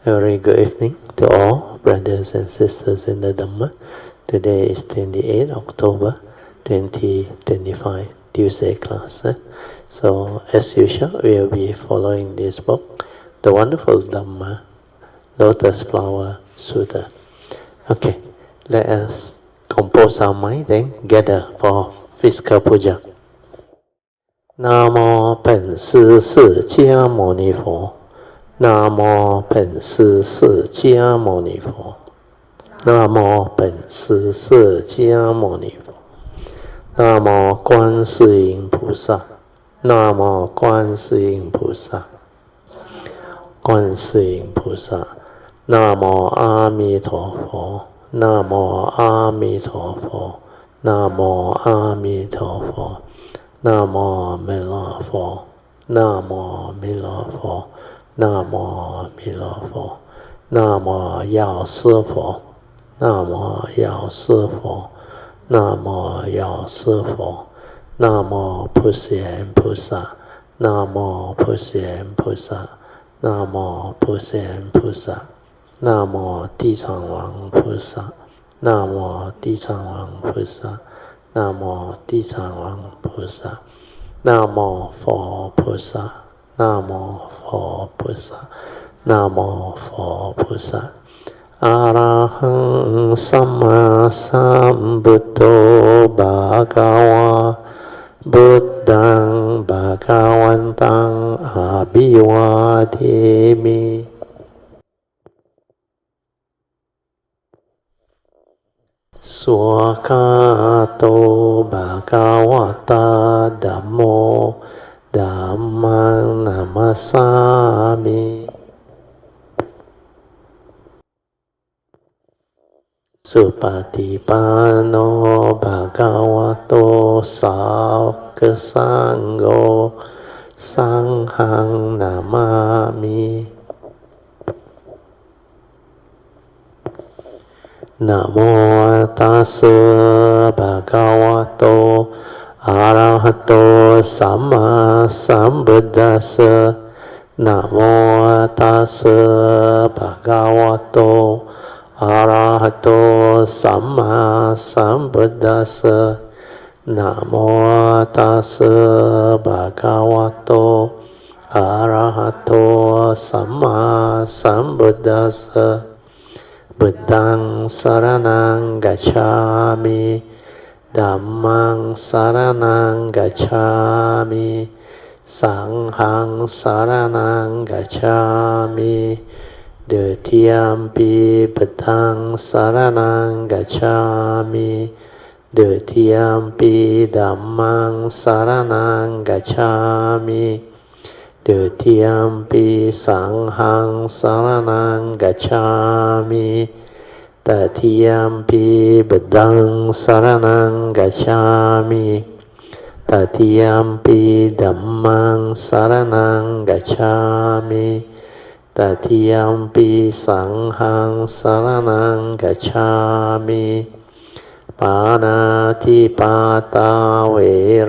A very good evening to all brothers and sisters in the Dhamma. Today is 28 October 2025, Tuesday class. So as usual, we will be following this book, the wonderful Dhamma, Lotus Flower Sutra. Okay, let us compose our mind and gather for physical puja. Namo 本师释迦牟尼佛。南无本师释迦牟尼佛，南无本师释迦牟尼佛，南无观世音菩萨，南无观世音菩萨，观世音菩萨，南无阿弥陀佛，南无阿弥陀佛，南无阿弥陀佛，南无弥勒佛，南无弥勒佛。南无弥勒佛，南无药师佛，南无药师佛，南无药师佛，南无普贤菩萨，南无普贤菩萨，南无普贤菩萨，南无地藏王菩萨，南无地藏王菩萨，南无地藏王菩萨，南无佛菩萨。南无佛菩萨，南无佛菩萨，阿拉汉萨玛萨布多巴嘎瓦，布当巴嘎วัน当阿比瓦提米。สวากาโตบากาวตาธัมโมธัมมังนามัสสามิสุปฏิปันโนภะคะวะโตสาวกสังโฆสังฆังนามามินะโมตัสสะภะคะวะโตอะระหะโตสัมมาสัมพุทธัสสะนะโมตัสสะภะคะวะโตอะระหะโตสัมมาสัมพุทธัสสะนะโมตัสสะภะคะวะโตอะระหะโตสัมมาสัมพุทธัสสะบุตตังสรณังกัจฉามิธัมมังสรณังกัจฉามิสังฆังสรณังกัจฉามิดุติยัมปิพุทธังสรณังกัจฉามิดุติยัมปิธัมมังสรณังกัจฉามิดุติยัมปิสังฆังสรณังกัจฉามิตติยัมปิบุตตังสรณังกัจฉามิตติยัมปิธัมมังสรณังกัจฉามิตติยัมปิสังฆังสรณังกัจฉามิปานาติปาตาเว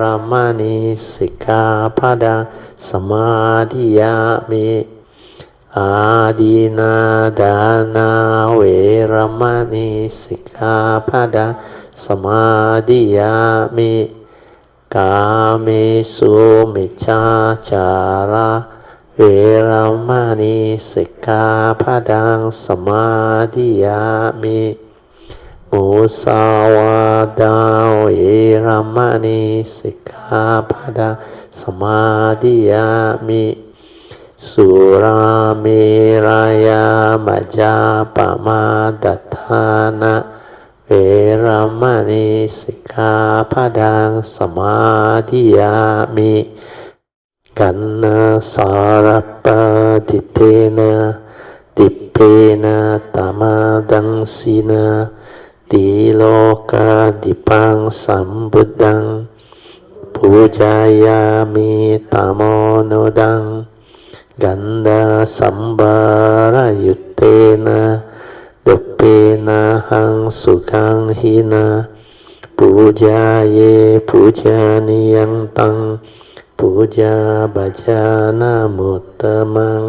รมณีสิกขาปะทังสมาธิยามิอาดินาดานาเวรมณีสิกขาปะทังสมาธิยามิกาเมสุมิจฉาจาระเวรมณีสิกขาปะทังสมาธิยามิมุสาวาทาเวรมณีสิกขาปะทังสมาธิยามิสุราเมรยามัจจาปมาดัฏฐานะเวรมณีสิกขาปะทังสมาธิยามิกันนาสารปะติเตนะติเปนะตมะดังสีนะติโลกาดิปังสัมบุตตังปูจายามิตโมโนดังกันดาสัมบารยุตเตนะดุเปนะหังสุขังหินะปูจาเยปูจานิยังตังปูจาบาจานามุตตมัง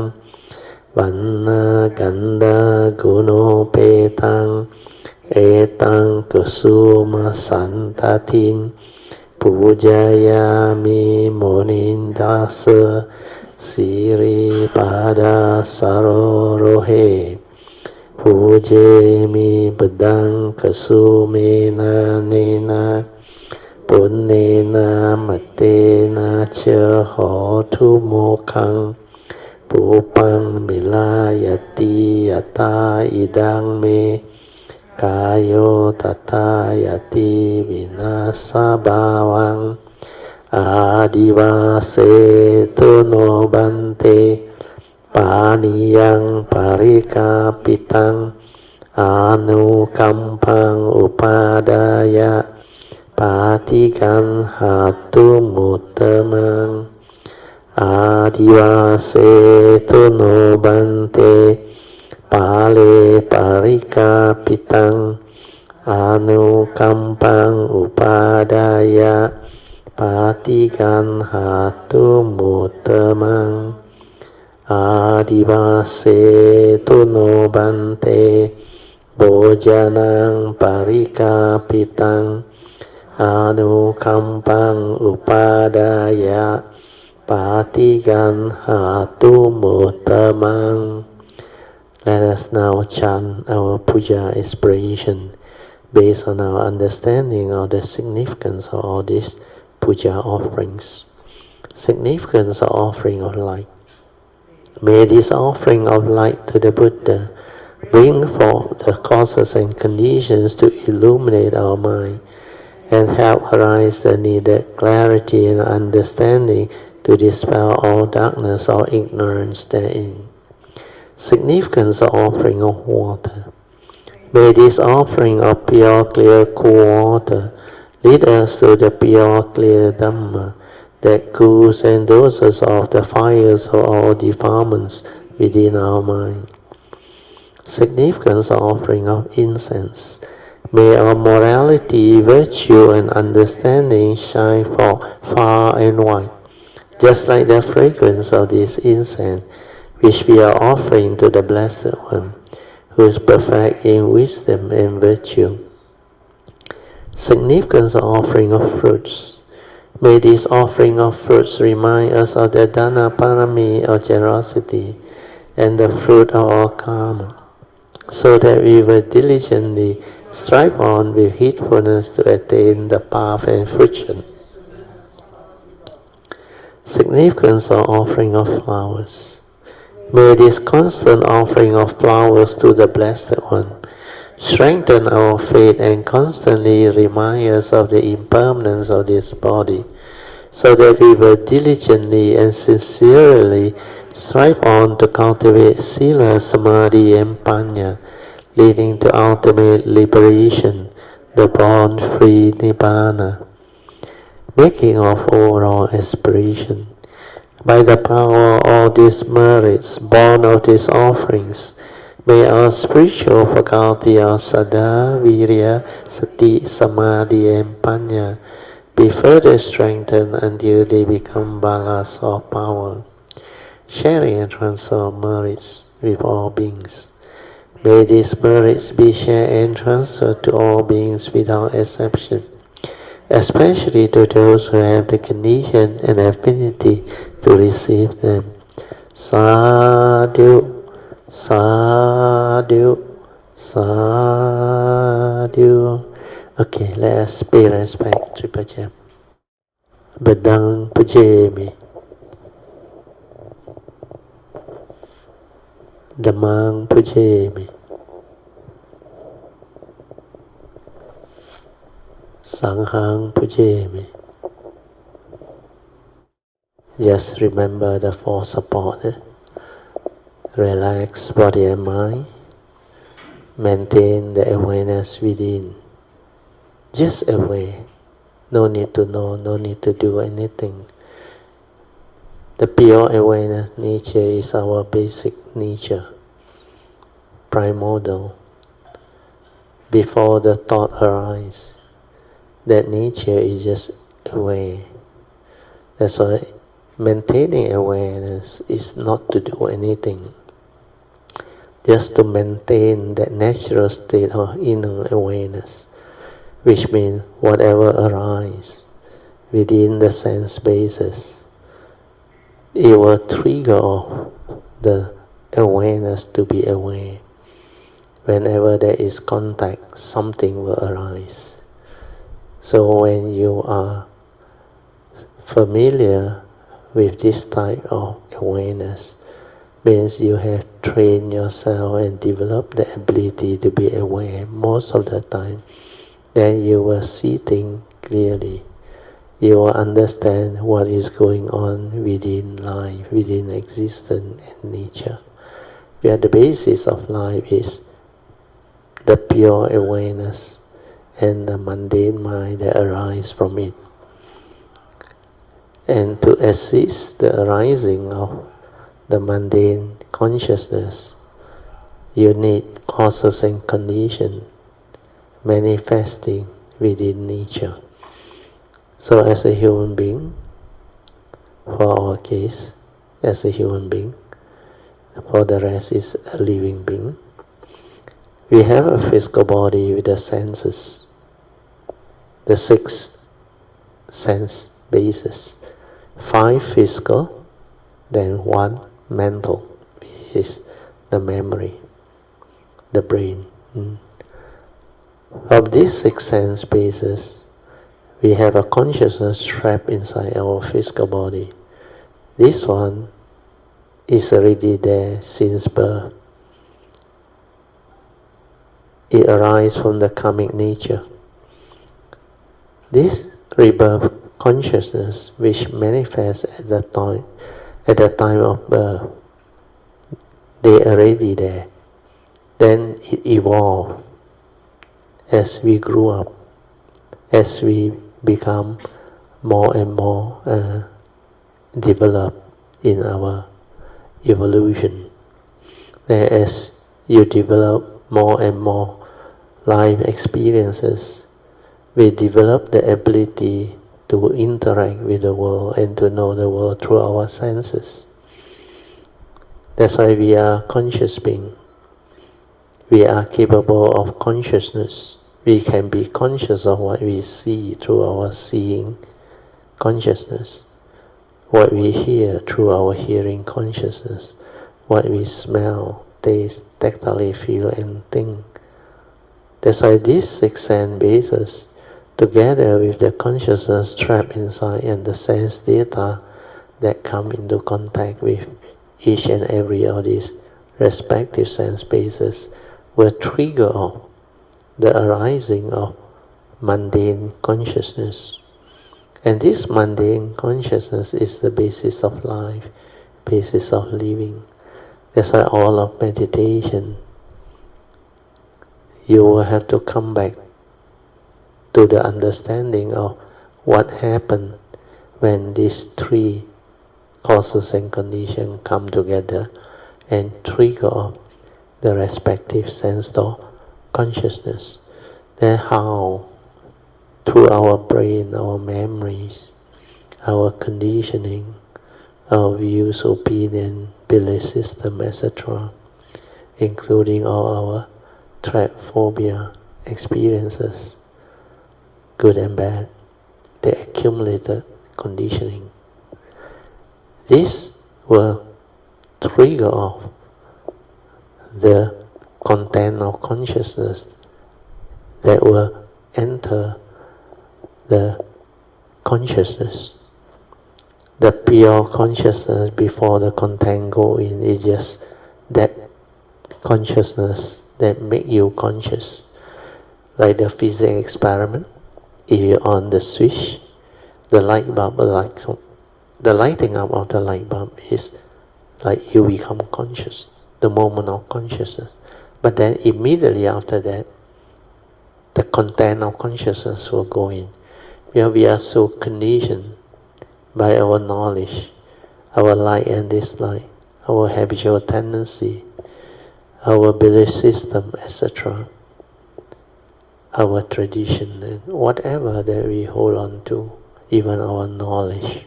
ว Vanna Ganda Guno Petang Etang Kusuma Santatin Pujayami Monindasa Siri Pada Sarorohe Pujemi Bedang Kasumena Nena Punnena Matena Cha Hotu Mokhang Pupang Milayati Yata Idang Me Kayo Tatayati Vinasa Bhavang Adivase Tuno Bante Paniyang Parikapitang Anukampang Upadaya Patikan Hatu Mutamang Adivase Tuno Bante Pale Parikapitang Anukampang Upadaya Patikan Hatu Mutamang Adivase Tuno Bante Bojanang Parikapitang Anukampang Upadaya Patikan Hatu Mutamang. Let us now chant our Puja aspiration based on our understanding of the significance of all these Puja offerings. Significance of offering of light. May this offering of light to the Buddha bring forth the causes and conditions to illuminate our mind and help arise the needed clarity and understanding to dispel all darkness or ignorance therein. Significance of offering of water. May this offering of pure, clear, cool water lead us to the pure, clear Dhamma that cools and doses off the fires of all defilements within our mind. Significance of offering of incense. May our morality, virtue, and understanding shine forth far and wide, just like the fragrance of this incense, which we are offering to the Blessed One, who is perfect in wisdom and virtue. Significance of offering of fruits. May this offering of fruits remind us of the Dana Parami of generosity and the fruit of our karma, so that we will diligently strive on with heedfulness to attain the path and fruition. Significance of offering of flowers. May this constant offering of flowers to the Blessed One strengthen our faith and constantly remind us of the impermanence of this body, so that we will diligently and sincerely strive on to cultivate Sila, Samadhi, and Panya, leading to ultimate liberation, the born-free Nibbana. Making of overall aspiration. By the power of all these merits born of these offerings, may our spiritual faculty of Saddha, Virya, Sati, Samadhi, and Panya be further strengthened until they become balas of power, sharing and transfer of merits with all beings. May these merits be shared and transferred to all beings without exception, especially to those who have the condition and affinity to receive them. Sadhu, sadhu, sadhu. Okay, let us pay respect to Puja. Bedang Pujemi. Dhammang Pujemi. Sanghang Pujemi. Just remember the four support. Relax body and mind. Maintain the awareness within. Just aware. No need to know, no need to do anything. The pure awareness nature is our basic nature, primordial. Before the thought arises, that nature is just aware. That's why maintaining awareness is not to do anything. just to maintain that natural state of inner awareness, which means whatever arises within the sense basis, it will trigger off the awareness to be aware. Whenever there is contact, something will arise. So when you are familiar with this type of awareness, means you have trained yourself and developed the ability to be aware most of the time, then you will see things clearly. You will understand what is going on within life, within existence and nature. Where the basis of life is the pure awareness and the mundane mind that arises from it. And to assist the arising of the mundane consciousness, you need causes and conditions manifesting within nature. So as a human being, for our case, as a human being, for the rest is a living being, we have a physical body with the senses, the 6 sense bases, 5 physical, then 1 mental, which is the memory, the brain. Of these 6 sense bases, we have a consciousness trapped inside our physical body. This one is already there since birth. It arises from the karmic nature. This rebirth consciousness, which manifests at the time of birth, they are already there. Then it evolves as we grew up, as we become more and more developed in our evolution. Then as you develop more and more life experiences, we develop the ability to interact with the world and to know the world through our senses. That's why we are conscious beings. We are capable of consciousness. We can be conscious of what we see through our seeing consciousness, what we hear through our hearing consciousness, what we smell, taste, tactile feel and think. That's why these 6 sense bases, together with the consciousness trapped inside and the sense data that come into contact with each and every of these respective sense bases, will trigger off the arising of mundane consciousness. And this mundane consciousness is the basis of life, basis of living. That's why all of meditation, you will have to come back to the understanding of what happened when these 3 causes and conditions come together and trigger off the respective sense of consciousness. Then how, through our brain, our memories, our conditioning, our views, opinion, belief system, etc., including all our trap, phobia, experiences, good and bad, the accumulated conditioning. This will trigger off the content of consciousness that will enter the consciousness. The pure consciousness before the content go in is just that consciousness that make you conscious. Like the physics experiment, if you on the switch, the light bulb lights up. The lighting up of the light bulb is like you become conscious, the moment of consciousness. But then immediately after that, the content of consciousness will go in. Where we are so conditioned by our knowledge, our like and dislike, our habitual tendency, our belief system, etc., our tradition, and whatever that we hold on to, even our knowledge.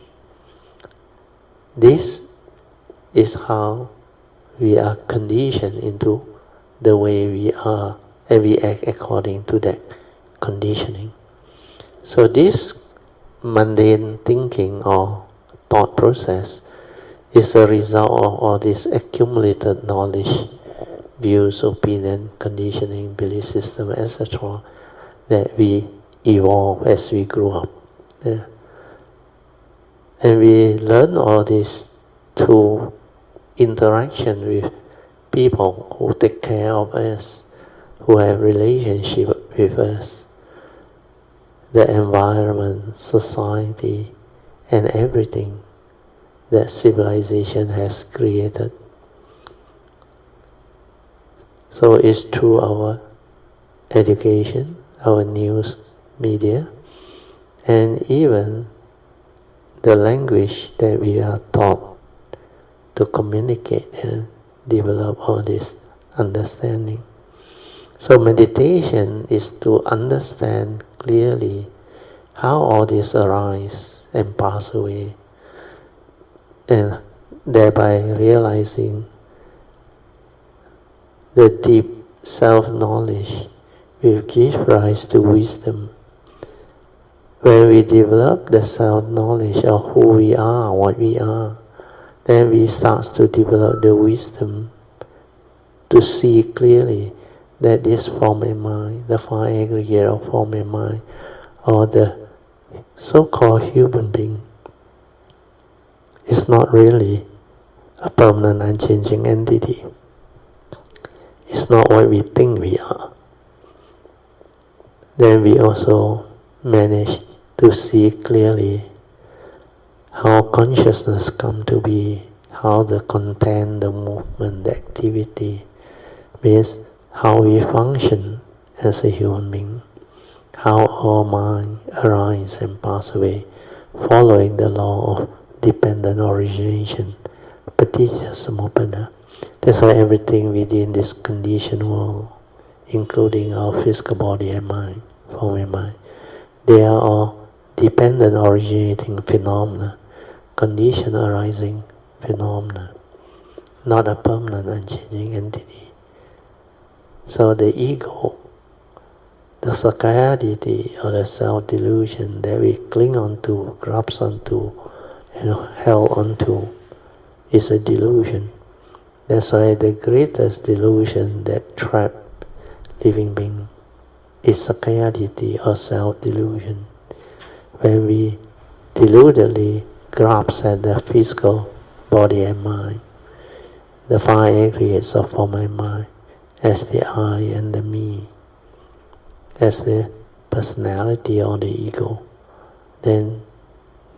This is how we are conditioned into the way we are, and we act according to that conditioning. So this mundane thinking or thought process is a result of all this accumulated knowledge, views, opinion, conditioning, belief system, etc. that we evolve as we grow up. Yeah. And we learn all this through interaction with people who take care of us, who have relationship with us, the environment, society, and everything that civilization has created. So it's through our education, our news media, and even the language that we are taught to communicate and develop all this understanding. So meditation is to understand clearly how all this arises and pass away, and thereby realizing the deep self-knowledge will give rise to wisdom. When we develop the self-knowledge of who we are, what we are, then we start to develop the wisdom to see clearly that this form and mind, the five aggregate of form and mind, or the so-called human being, is not really a permanent unchanging entity. It's not what we think we are. Then we also manage to see clearly how consciousness come to be, how the content, the movement, the activity, means how we function as a human being, how our mind arises and passes away, following the law of dependent origination, paticca samuppada. That's why everything within this conditioned world, including our physical body and mind, form and mind, they are all dependent originating phenomena, condition arising phenomena, not a permanent unchanging entity. So the ego, the sakkayaditi or the self-delusion that we cling onto, grasp onto, and held onto is a delusion. That's why the greatest delusion that traps living being is sakkayaditi or self-delusion. When we deludedly grasp at the physical body and mind, the five aggregates of form and mind, as the I and the me, as the personality or the ego, then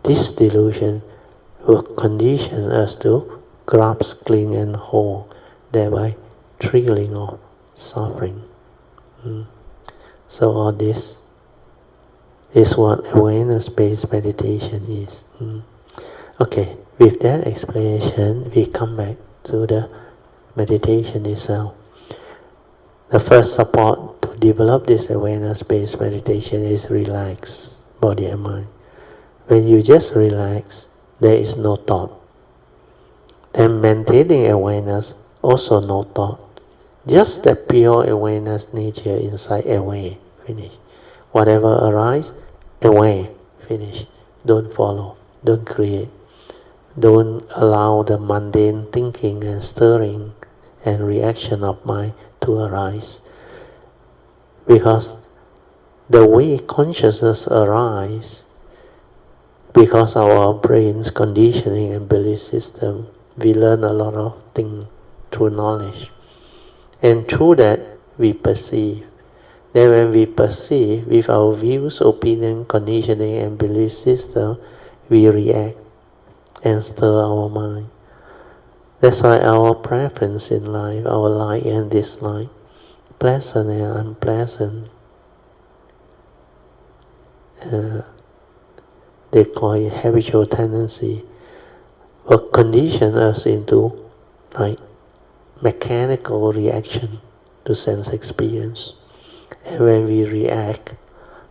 this delusion will condition us to grasp, cling and hold, thereby triggering of suffering. So all this is what awareness-based meditation is. Okay, with that explanation, we come back to the meditation itself. The first support to develop this awareness-based meditation is relax body and mind. When you just relax, there is no thought. Then maintaining awareness, also no thought. Just the pure awareness nature inside, away, finish. Whatever arises, away, finish. Don't follow, don't create. Don't allow the mundane thinking and stirring and reaction of mind to arise. Because the way consciousness arises, because of our brain's conditioning and belief system, we learn a lot of things through knowledge. And through that, we perceive. Then when we perceive with our views, opinion, conditioning and belief system, we react and stir our mind. That's why our preference in life, our like and dislike, pleasant and unpleasant, they call it habitual tendency, will condition us into like mechanical reaction to sense experience. And when we react,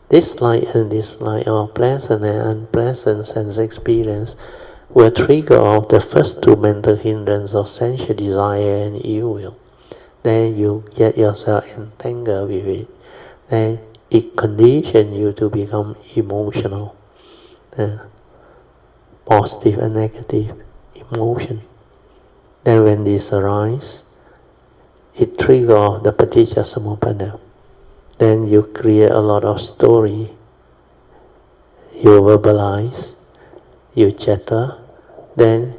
dislike and dislike, or pleasant and unpleasant sense experience will trigger off the first two mental hindrances of sensual desire and ill will. Then you get yourself entangled with it. Then it conditions you to become emotional, positive and negative emotion. Then when this arises, it triggers the paticca samuppada. Then you create a lot of story. You verbalize, you chatter, then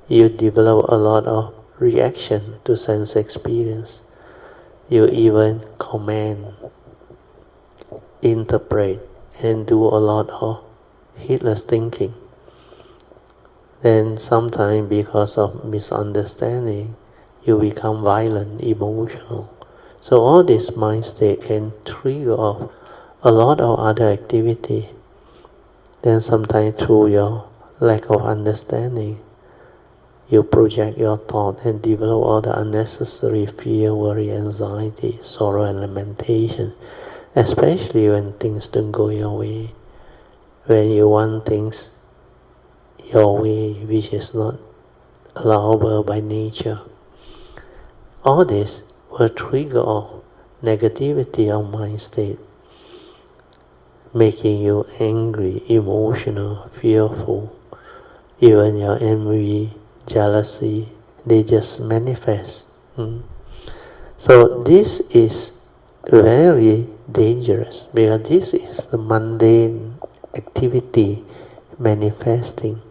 you develop a lot of reaction to sense experience. You even comment, interpret, and do a lot of heedless thinking. Then sometimes because of misunderstanding, you become violent, emotional. So all this mind state can trigger off a lot of other activity. Then sometimes through your lack of understanding, you project your thought and develop all the unnecessary fear, worry, anxiety, sorrow and lamentation, especially when things don't go your way. When you want things your way, which is not allowable by nature. All this will trigger off negativity of mind state, making you angry, emotional, fearful. Even your envy, jealousy, they just manifest. So this is very dangerous because this is the mundane activity manifesting.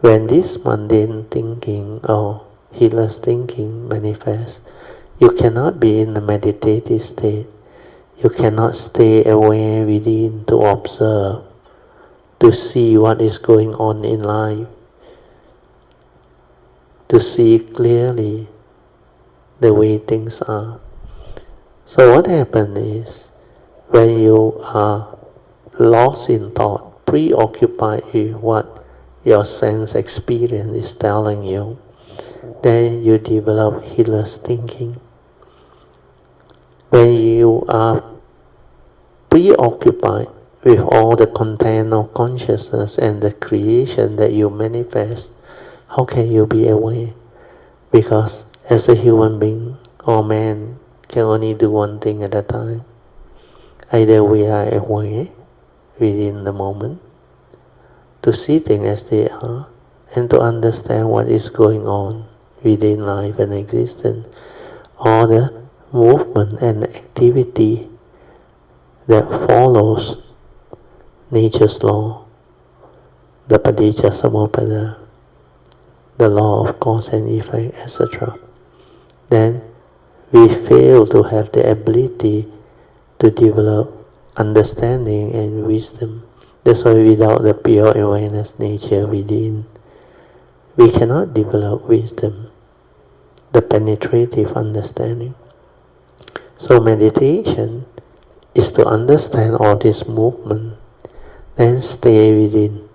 When this mundane thinking or heedless thinking manifests, you cannot be in the meditative state. You cannot stay aware within to observe, to see what is going on in life, to see clearly the way things are. So what happens is, when you are lost in thought, preoccupied with what your sense experience is telling you, then you develop heedless thinking. When you are preoccupied with all the content of consciousness and the creation that you manifest, how can you be aware? Because as a human being or man can only do one thing at a time. Either we are aware within the moment to see things as they are and to understand what is going on within life and existence, or the movement and activity that follows nature's law, the paticca samuppada, the law of cause and effect, etc. Then we fail to have the ability to develop understanding and wisdom. That's why without the pure awareness nature within, we cannot develop wisdom, the penetrative understanding. So meditation is to understand all this movement, then stay within,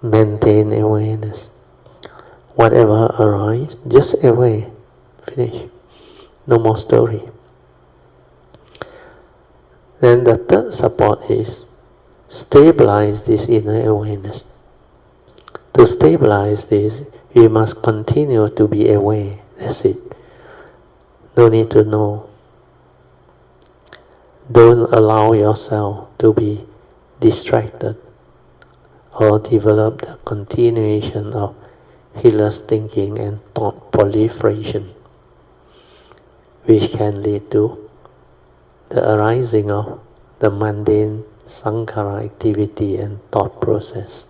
maintain awareness. Whatever arises, just aware, finish, no more story. Then the third support is stabilize this inner awareness. To stabilize this, we must continue to be aware. That's it. No need to know. Don't allow yourself to be distracted or develop the continuation of heedless thinking and thought proliferation, which can lead to the arising of the mundane sankhara activity and thought process.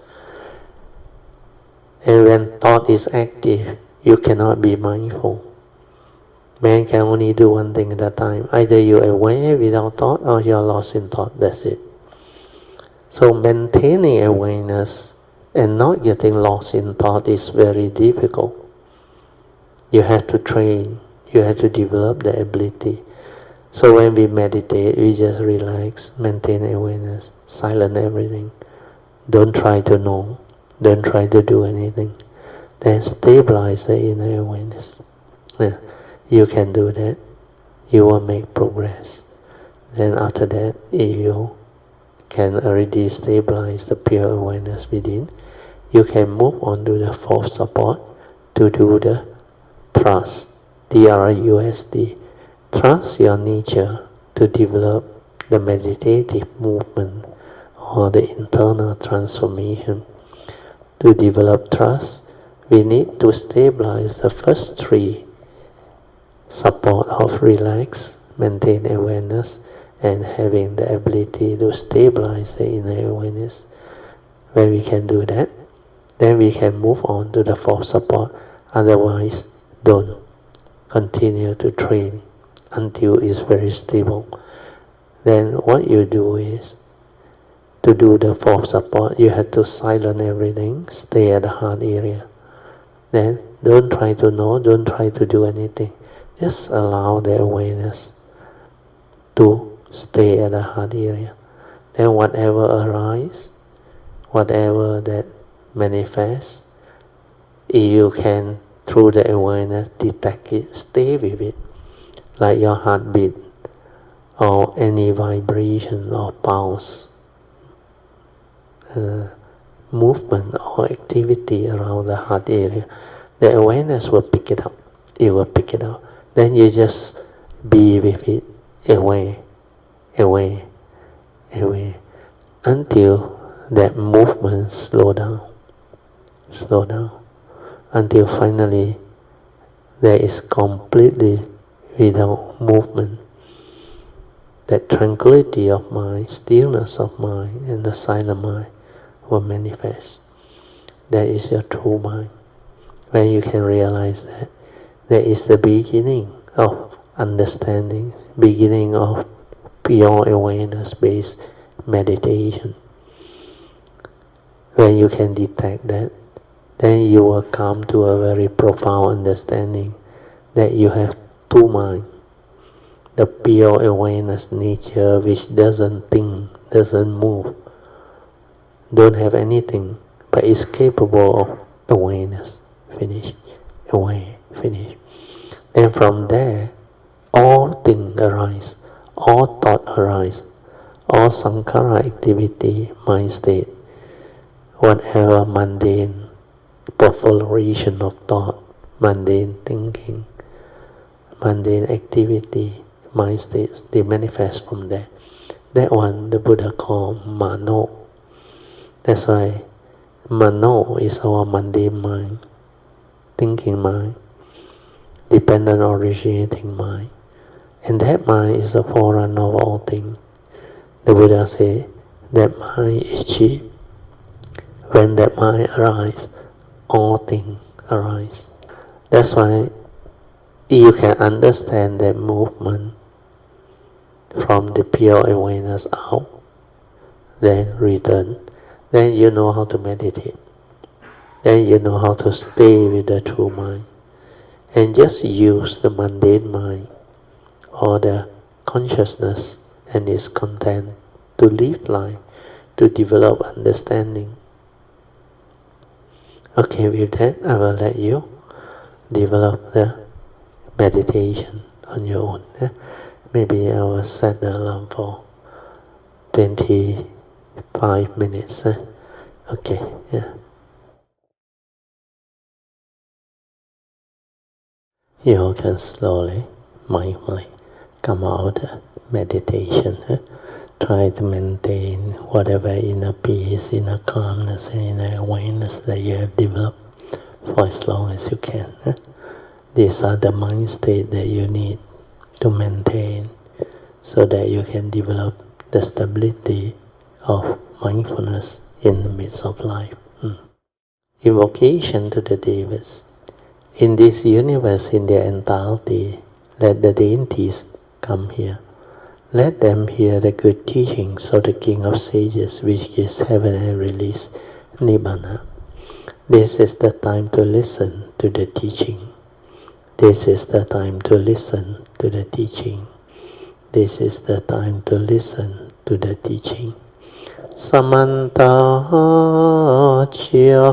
And when thought is active, you cannot be mindful. Man can only do one thing at a time. Either you're aware without thought or you're lost in thought. That's it. So maintaining awareness and not getting lost in thought is very difficult. You have to train. You have to develop the ability. So when we meditate, we just relax, maintain awareness, silence everything. Don't try to know. Don't try to do anything. Then stabilize the inner awareness. You can do that. You will make progress. Then after that, if you can already stabilize the pure awareness within, you can move on to the fourth support to do the trust, TRUST. Trust your nature to develop the meditative movement or the internal transformation. To develop trust, we need to stabilize the first three support of relax, maintain awareness, and having the ability to stabilize the inner awareness. When we can do that, then we can move on to the fourth support. Otherwise, don't continue to train until it's very stable. Then what you do is, to do the fourth support, you have to silence everything, stay at the heart area. Then don't try to know, don't try to do anything. Just allow the awareness to stay at the heart area. Then whatever arises, whatever that manifests, you can, through the awareness, detect it, stay with it. Like your heartbeat, or any vibration or pulse, movement or activity around the heart area, the awareness will pick it up. It will pick it up. Then you just be with it, away, until that movement slow down, until finally there is completely without movement. That tranquility of mind, stillness of mind, and the silent mind will manifest. That is your true mind. When you can realize that, that is the beginning of understanding, beginning of pure awareness-based meditation. When you can detect that, then you will come to a very profound understanding that you have two minds. The pure awareness nature which doesn't think, doesn't move, don't have anything, but is capable of awareness. Finish. Away. Finish. Then from there, all things arise, all thought arise, all sankhara activity, mind state, whatever mundane proliferation of thought, mundane thinking, mundane activity, mind states, they manifest from there. That one the Buddha called mano. That's why mano is our mundane mind, thinking mind, dependent originating mind. And that mind is the forerunner of all things. The Buddha said that mind is cheap. When that mind arises, all things arise. That's why you can understand that movement from the pure awareness out, then return. Then you know how to meditate. Then you know how to stay with the true mind. And just use the mundane mind or the consciousness and its content to live life, to develop understanding. Okay, with that, I will let you develop the meditation on your own. Maybe I will set the alarm for 25 minutes. Okay, yeah. You can slowly, mindfully come out of meditation. Try to maintain whatever inner peace, inner calmness, and inner awareness that you have developed for as long as you can. These are the mind states that you need to maintain so that you can develop the stability of mindfulness in the midst of life. Invocation to the Devas. In this universe in their entirety, let the deities come here. Let them hear the good teachings of the King of Sages, which is heaven and release, Nibbana. This is the time to listen to the teaching. This is the time to listen to the teaching. This is the time to listen to the teaching. Samanta Chakawalisu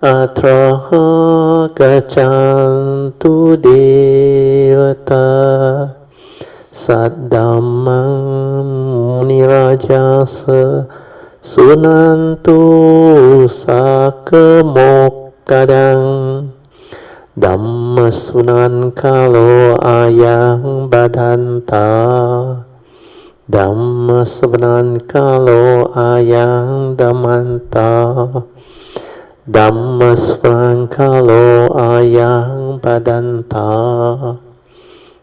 Atra Gacantu Devata Saddhammang nirajasa sunantu sakemokadang Dhamma sunan kalo ayang badanta Dhamma sunan kalo ayang damanta Dhamma sunan kalo ayang badanta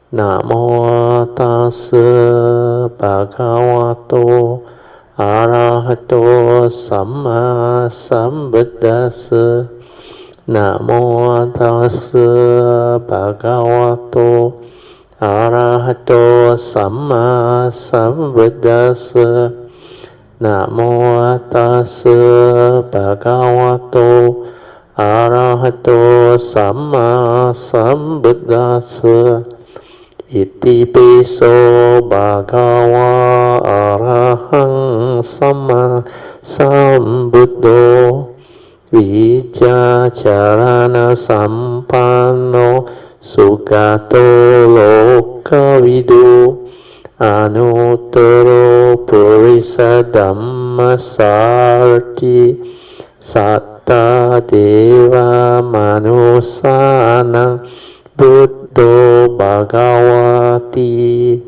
Namo tassa bhagavato arahato samma sambuddhassa Namo tassa bhagavato arahato samma sambuddhassa Namo tassa bhagavato arahato samma sambuddhassa Iti piso bhagava arahang samma sambuddho Vijja charana sampanno sugato lokavidu Anuttaro purisa dhamma sarti Satta deva manusanang Buddho bhagavati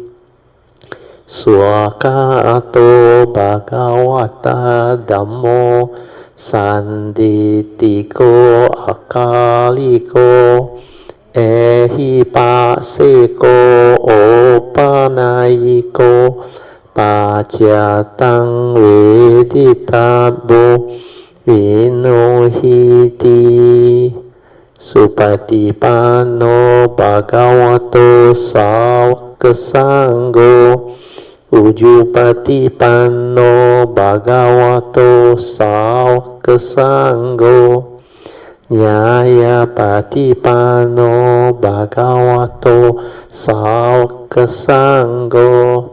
Swakato bhagavata dhammo Sanditiko akaliko Ehipaseko opanayiko Pacatang veditabo Vinohiti Supatipano bhagavato sāvaka sangho Ujupatipano bhagavato sāvaka sangho Nyaya patipano bhagavato sāvaka sangho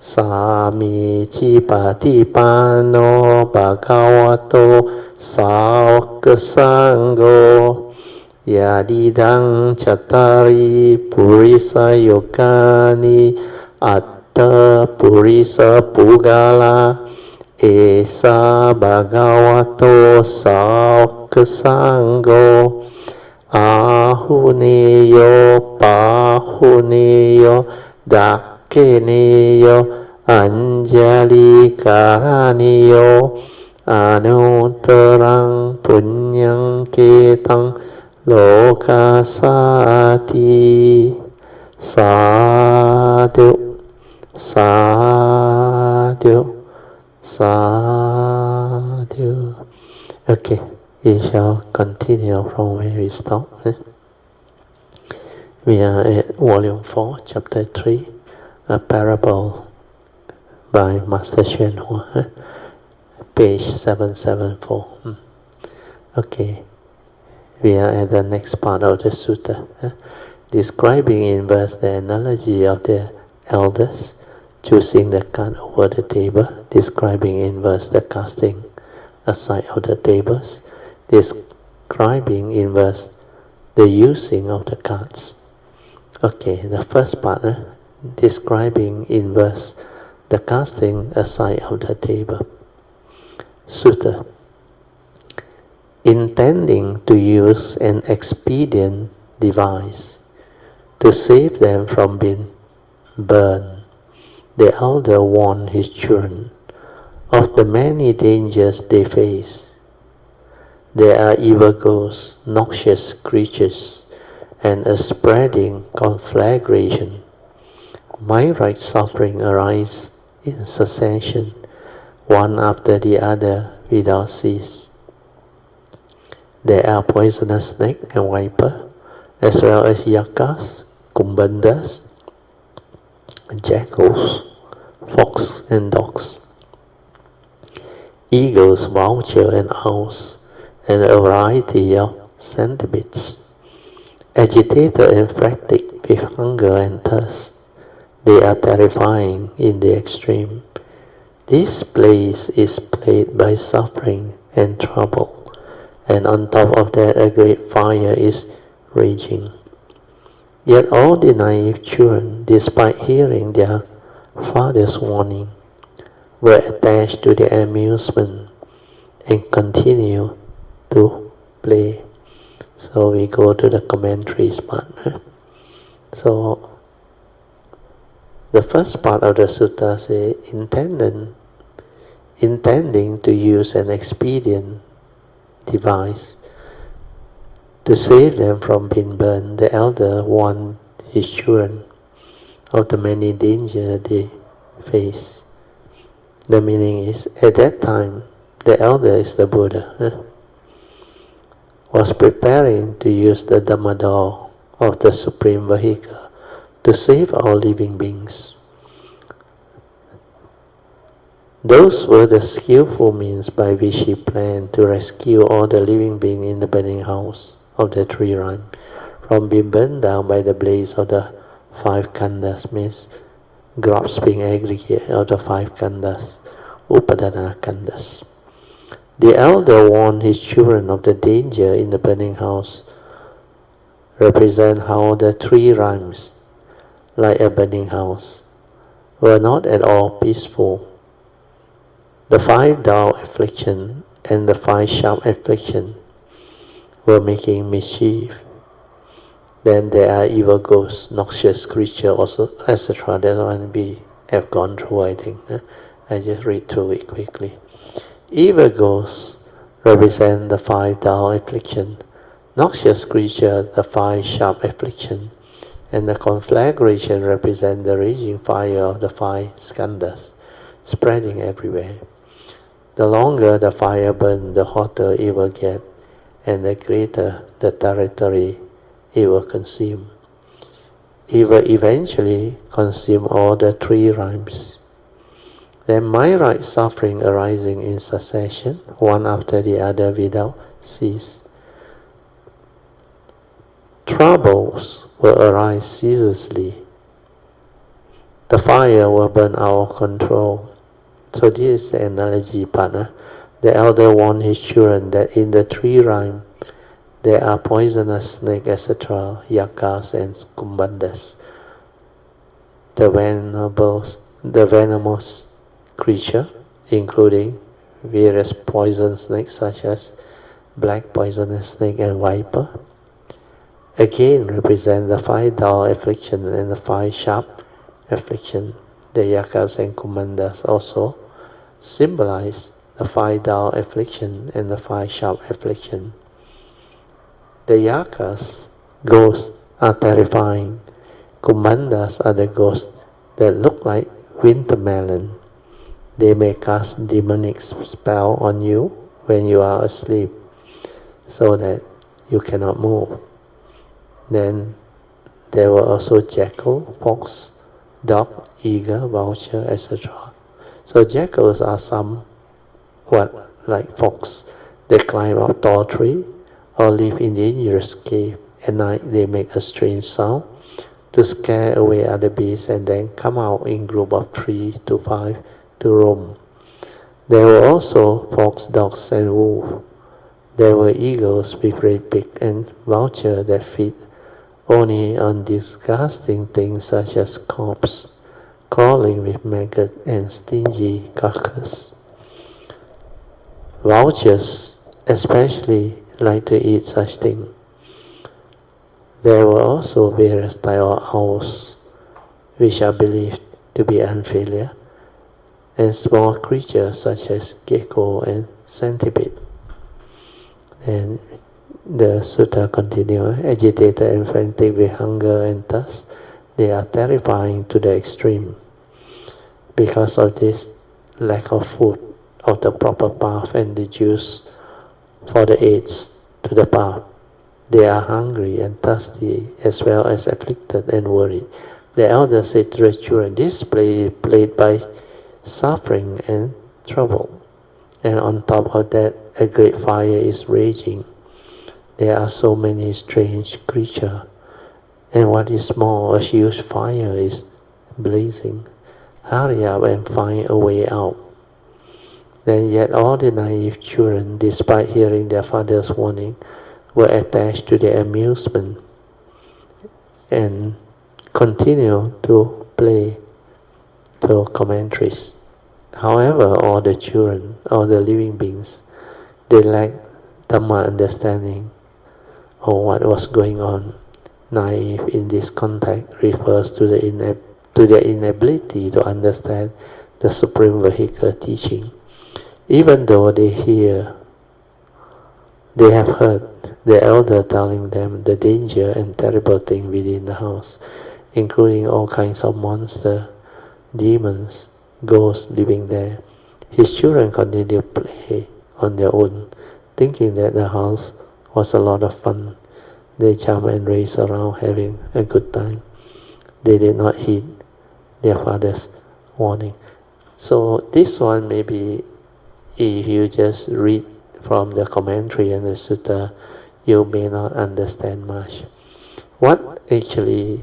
Samici patipano bhagavato sāvaka sangho Yadidang cattari purisa yogani atta purisa pugala Esa bhagavato sāvaka sangho Ahuneyo pahuneyo dakkeneyo anjali karaniyo Anuttarang punyang ketang lokasati Sadhu Sadhu Sadhu. Okay, we shall continue from where we stopped. We are at volume 4, chapter 3, a parable by Master Hsuan, page 774. Okay, we are at the next part of the sutta, describing in verse the analogy of the elders choosing the card over the table, describing in verse the casting aside of the tables, describing in verse the using of the cards. Okay, the first part, describing in verse the casting aside of the table. Sutta. Intending to use an expedient device to save them from being burned, the elder warned his children of the many dangers they face. There are evil ghosts, noxious creatures, and a spreading conflagration. Myriad suffering arise in succession, one after the other without cease. There are poisonous snake and viper, as well as yakas, kumbhandas, jackals, fox and dogs, eagles, vulture and owls, and a variety of centipedes. Agitated and frantic with hunger and thirst, they are terrifying in the extreme. This place is plagued by suffering and trouble, and on top of that a great fire is raging. Yet all the naive children, despite hearing their father's warning, were attached to the amusement and continue to play. So we go to the commentaries part. So the first part of the sutta says, intending to use an expedient device to save them from being burned, the elder warned his children of the many dangers they face. The meaning is, at that time, the elder is the Buddha, was preparing to use the Dhamma door of the Supreme Vehicle to save all living beings. Those were the skillful means by which he planned to rescue all the living beings in the burning house of the three realms from being burned down by the blaze of the five khandhas, means grasping aggregate of the five khandhas, upadana khandhas. The elder warned his children of the danger in the burning house, represent how the three realms, like a burning house, were not at all peaceful. The five dull affliction and the five sharp affliction were making mischief. Then there are evil ghosts, noxious creatures, also, etc. That one we have gone through, I think. I just read through it quickly. Evil ghosts represent the five dull affliction, noxious creature the five sharp affliction, and the conflagration represent the raging fire of the five skandhas, spreading everywhere. The longer the fire burns, the hotter it will get, and the greater the territory it will consume. It will eventually consume all the three realms. There might suffering arising in succession, one after the other without cease. Troubles will arise ceaselessly. The fire will burn out of control. So this is the analogy partner. The elder warned his children that in the three realms there are poisonous snakes, etc., yakas and kumbhandas, the venomous creature, including various poison snakes such as black poisonous snake and viper. Again represent the five dull affliction and the five sharp affliction. The yakas and kumbhandas also symbolize the five dull affliction and the five sharp affliction. The yakas, ghosts, are terrifying. Kumbhandas are the ghosts that look like winter melon. They may cast demonic spell on you when you are asleep, so that you cannot move. Then there were also jackal, fox, dog, eagle, vulture, etc. So jackals are somewhat like fox. They climb up tall tree or live in dangerous cave. At night they make a strange sound to scare away other beasts and then come out in group of 3 to 5 to roam. There were also fox, dogs and wolves. There were eagles with great beak and vultures that feed only on disgusting things such as corpse, crawling with maggot and stingy carcass. Vultures especially like to eat such things. There were also various types of owls, which are believed to be unfilial, and small creatures such as gecko and centipede. And the sutta continues, agitated and frantic with hunger and thirst, they are terrifying to the extreme. Because of this lack of food, of the proper path and the juice for the aids to the path, they are hungry and thirsty as well as afflicted and worried. The elder said to the children, this is plagued by suffering and trouble. And on top of that, a great fire is raging. There are so many strange creatures. And what is more, a huge fire is blazing. Hurry up and find a way out. Then yet all the naive children, despite hearing their father's warning, were attached to their amusement and continue to play to commentaries. However, all the children, all the living beings, they lack Dhamma understanding of what was going on. Naive in this context refers to their inability to understand the Supreme Vehicle teaching. Even though they have heard the elder telling them the danger and terrible thing within the house, including all kinds of monsters, demons, ghosts living there. His children continued to play on their own, thinking that the house was a lot of fun. They jump and race around having a good time. They did not heed their father's warning. So this one maybe, if you just read from the commentary and the sutta, you may not understand much. What actually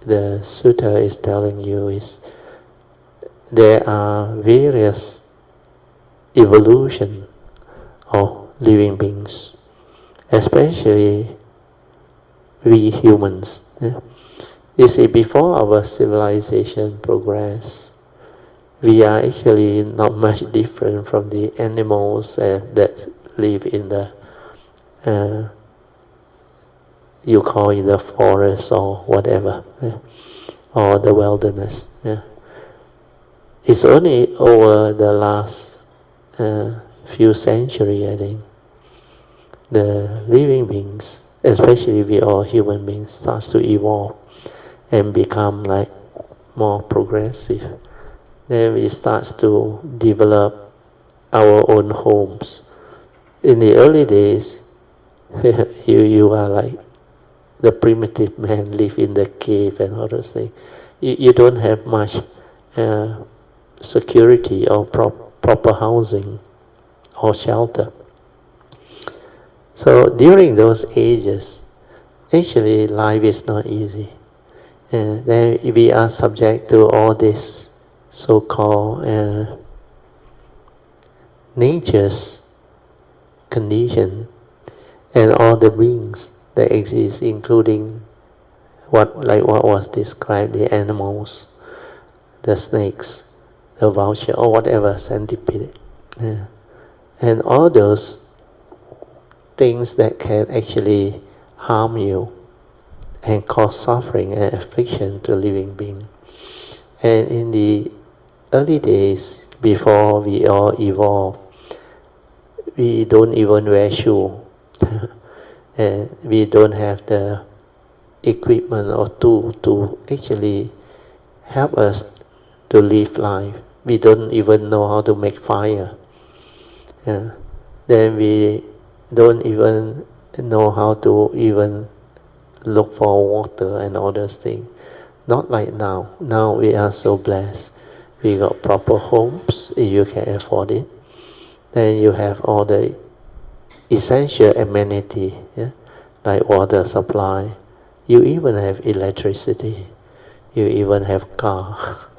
the sutta is telling you is there are various evolution of living beings, especially we humans. You see, before our civilization progress, we are actually not much different from the animals that live in the, you call it the forest or whatever, or the wilderness. It's only over the last few centuries, I think, the living beings, especially we all human beings, starts to evolve and become like more progressive. Then we start to develop our own homes. In the early days, you are like the primitive man, live in the cave and all those things. You don't have much security or proper housing or shelter. So during those ages, actually life is not easy. Then we are subject to all this so-called nature's condition and all the beings that exist, including what was described, the animals, the snakes, the vulture, or whatever, centipede. And all those things that can actually harm you and cause suffering and affliction to living being. And in the early days, before we all evolved, we don't even wear shoes. And we don't have the equipment or tool to actually help us to live life. We don't even know how to make fire. Then we don't even know how to even look for water and all those things. Not like now. Now we are so blessed. We got proper homes, if you can afford it. Then you have all the essential amenity, like water supply. You even have electricity. You even have car,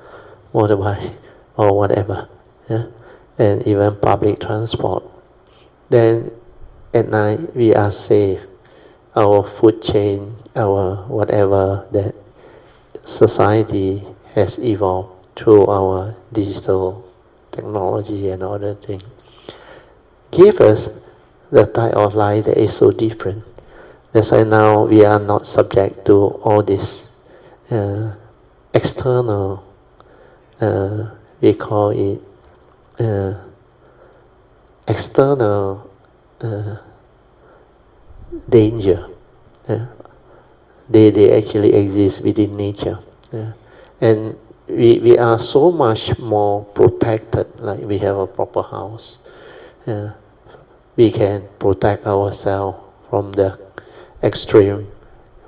motorbike, or whatever. And even public transport. Then at night we are safe. Our food chain, our whatever that society has evolved through our digital technology and other things, give us the type of life that is so different. That's why now we are not subject to all this external, we call it external danger. They actually exist within nature. And we are so much more protected, like we have a proper house. We can protect ourselves from the extreme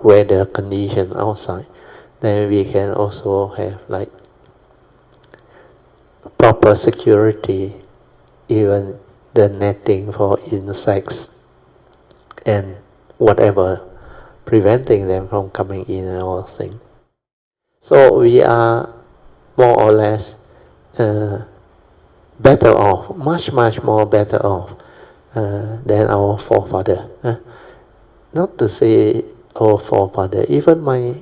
weather condition outside. Then we can also have like proper security, even the netting for insects and whatever, preventing them from coming in and all things. So we are more or less better off, much more better off than our forefather. Not to say our forefather, even my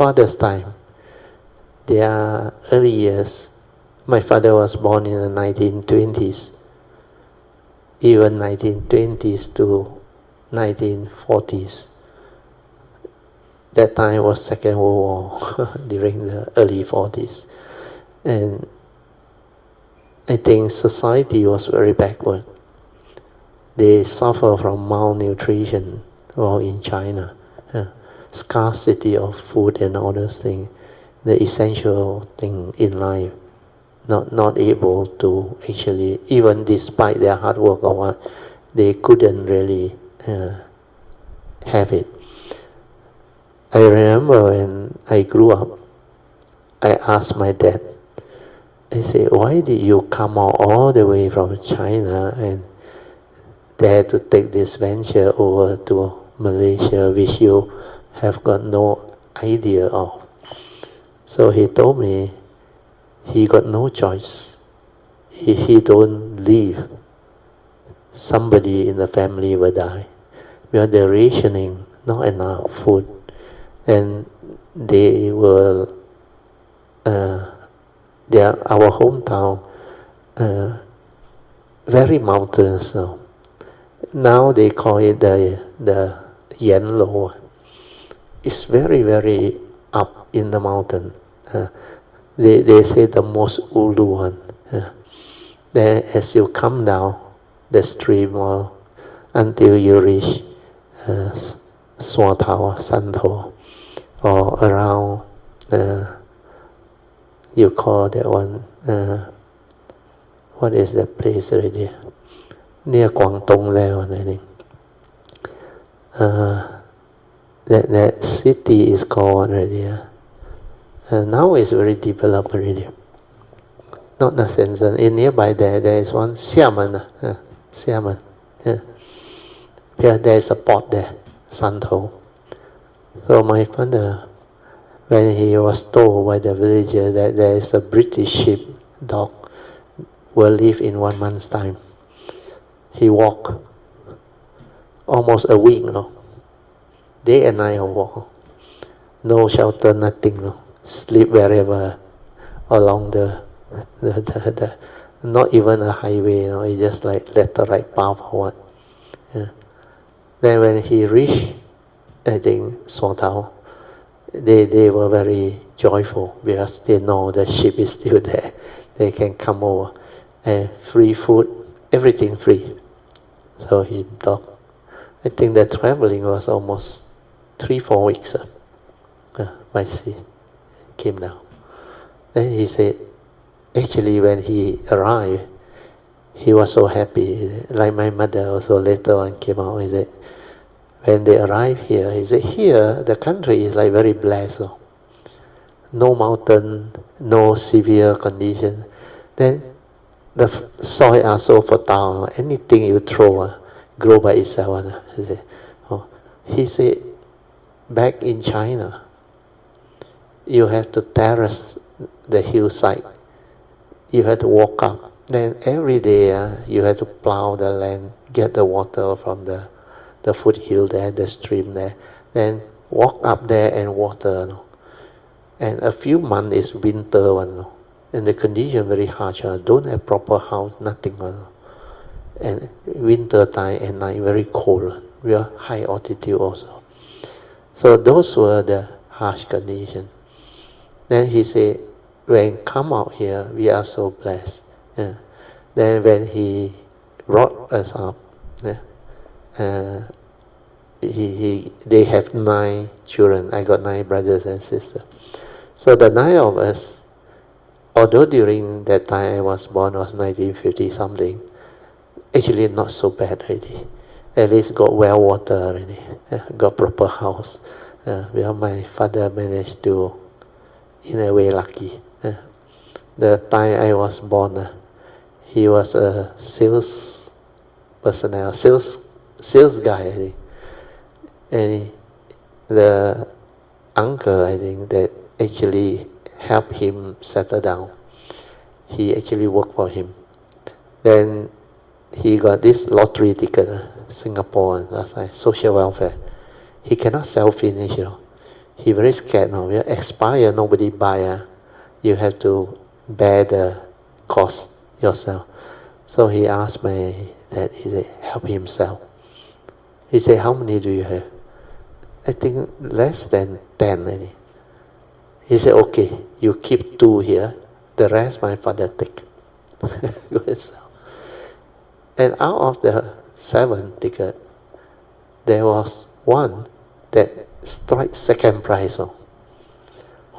father's time, their early years, my father was born in the 1920s, even 1920s to 1940s. That time was Second World War, during the early 40s. And I think society was very backward. They suffer from malnutrition, in China. Scarcity of food and all those things, the essential thing in life, not able to actually, even despite their hard work or what, they couldn't really have it. I remember when I grew up, I asked my dad, I said, why did you come out all the way from China and dare to take this venture over to Malaysia, which you have got no idea of? So he told me he got no choice. If he don't leave, somebody in the family will die. Because the rationing, not enough food. And they were, our hometown, very mountainous. Now they call it the Yanlo. It's very, very up in the mountain. They say the most ulu one. Then as you come down the stream until you reach Swatao, Santo, or around, you call that one, what is that place already? Near Guangdong there, I think. That city is called already. Now it's very developed already. Not in a sense. In nearby there is one Xiamen. Xiamen. Yeah, there is a port there, Santo. So my father, when he was told by the villager that there is a British ship dock will leave in 1 month's time, he walked almost a week, day and night walk, no shelter, nothing, sleep wherever along the not even a highway, it's just like left or right path or what. Then when he reached, I think, Swatao, they were very joyful because they know the ship is still there. They can come over and free food, everything free. So he docked. I think the traveling was almost 3-4 weeks by sea. Came down. Then he said, actually when he arrived, he was so happy. Like my mother also later on came out, he said, when they arrived here, he said, here the country is like very blessed. No mountain, no severe condition. Then the soil are so fertile. Anything you throw, grow by itself. He said, back in China, you have to terrace the hillside. You have to walk up. Then every day you have to plow the land, get the water from the foothill there, the stream there. Then walk up there and water. And a few months is winter one. And the condition very harsh. Don't have proper house, nothing. And winter time and night very cold. We are high altitude also. So those were the harsh conditions. Then he said, when come out here, we are so blessed. Then when he brought us up, they have 9 children. I got 9 brothers and sisters. So the 9 of us, although during that time I was born was 1950 something, actually not so bad already. At least got well water already, got proper house. Well, my father managed to, in a way, lucky. The time I was born, he was a sales personnel, sales guy, I think. And the uncle, I think, that actually helped him settle down, he actually worked for him. Then he got this lottery ticket, Singapore, last time, social welfare. He cannot self-finish, he very scared now. Will expire, nobody buy. You have to bear the cost yourself. So he asked my dad, he said, help himself. He said, how many do you have? I think less than 10 maybe. He said, okay, you keep 2 here, the rest my father take. Go and sell. And out of the 7 tickets, there was one that strike second prize.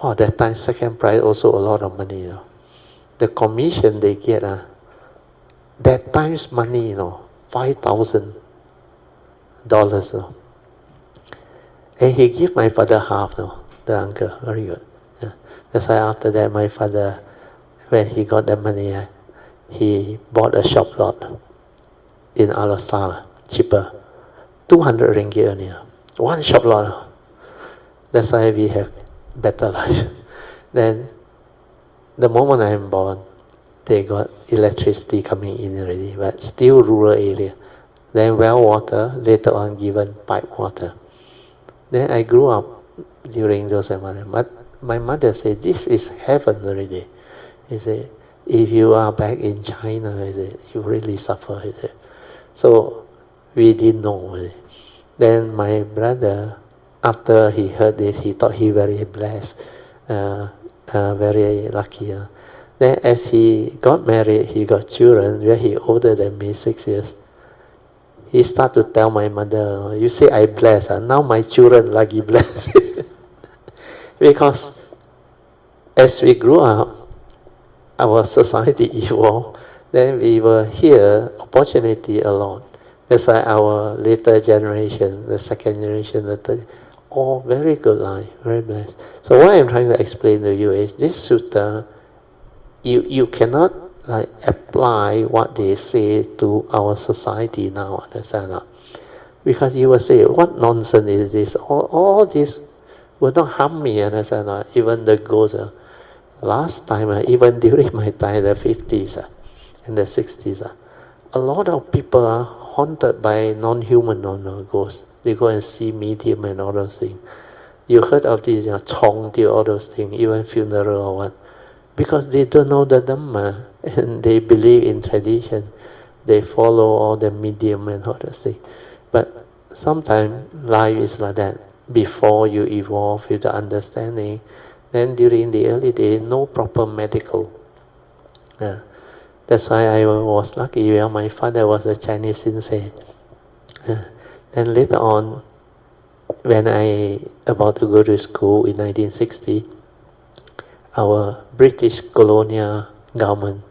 Oh, that time second prize also a lot of money. The commission they get, that time's money, $5,000. And he give my father half, the uncle, very good. Yeah. That's why after that my father, when he got the money, he bought a shop lot in Alastala, cheaper, 200 ringgit only. One shop lot. That's why we have better life. Then, the moment I'm born, they got electricity coming in already, but still rural area. Then well water, later on given pipe water. Then I grew up during those months. But my mother said, this is heaven already. He said, if you are back in China, he said, you really suffer. He said. So we didn't know. Then my brother, after he heard this, he thought he very blessed, very lucky. Then as he got married, he got children, where he older than me 6 years. He started to tell my mother, you say I bless, now my children lucky blessed. Because as we grew up, our society evolved, then we were here, opportunity a lot. That's why our later generation, the second generation, the third, all very good life, very blessed. So what I'm trying to explain to you is this sutta, you cannot apply what they say to our society now, understand? Because you will say, what nonsense is this? All this will not harm me, understand? Even the ghosts. Last time, even during my time, the 50s and the 60s, a lot of people are haunted by non-human ghosts. They go and see medium and all those things. You heard of these chong, all those things, even funeral or what. Because they don't know the Dhamma and they believe in tradition. They follow all the medium and all those things. But sometimes life is like that. Before you evolve with the understanding, then during the early days, no proper medical. That's why I was lucky. Well, my father was a Chinese sensei. And later on, when I about to go to school in 1960, our British colonial government,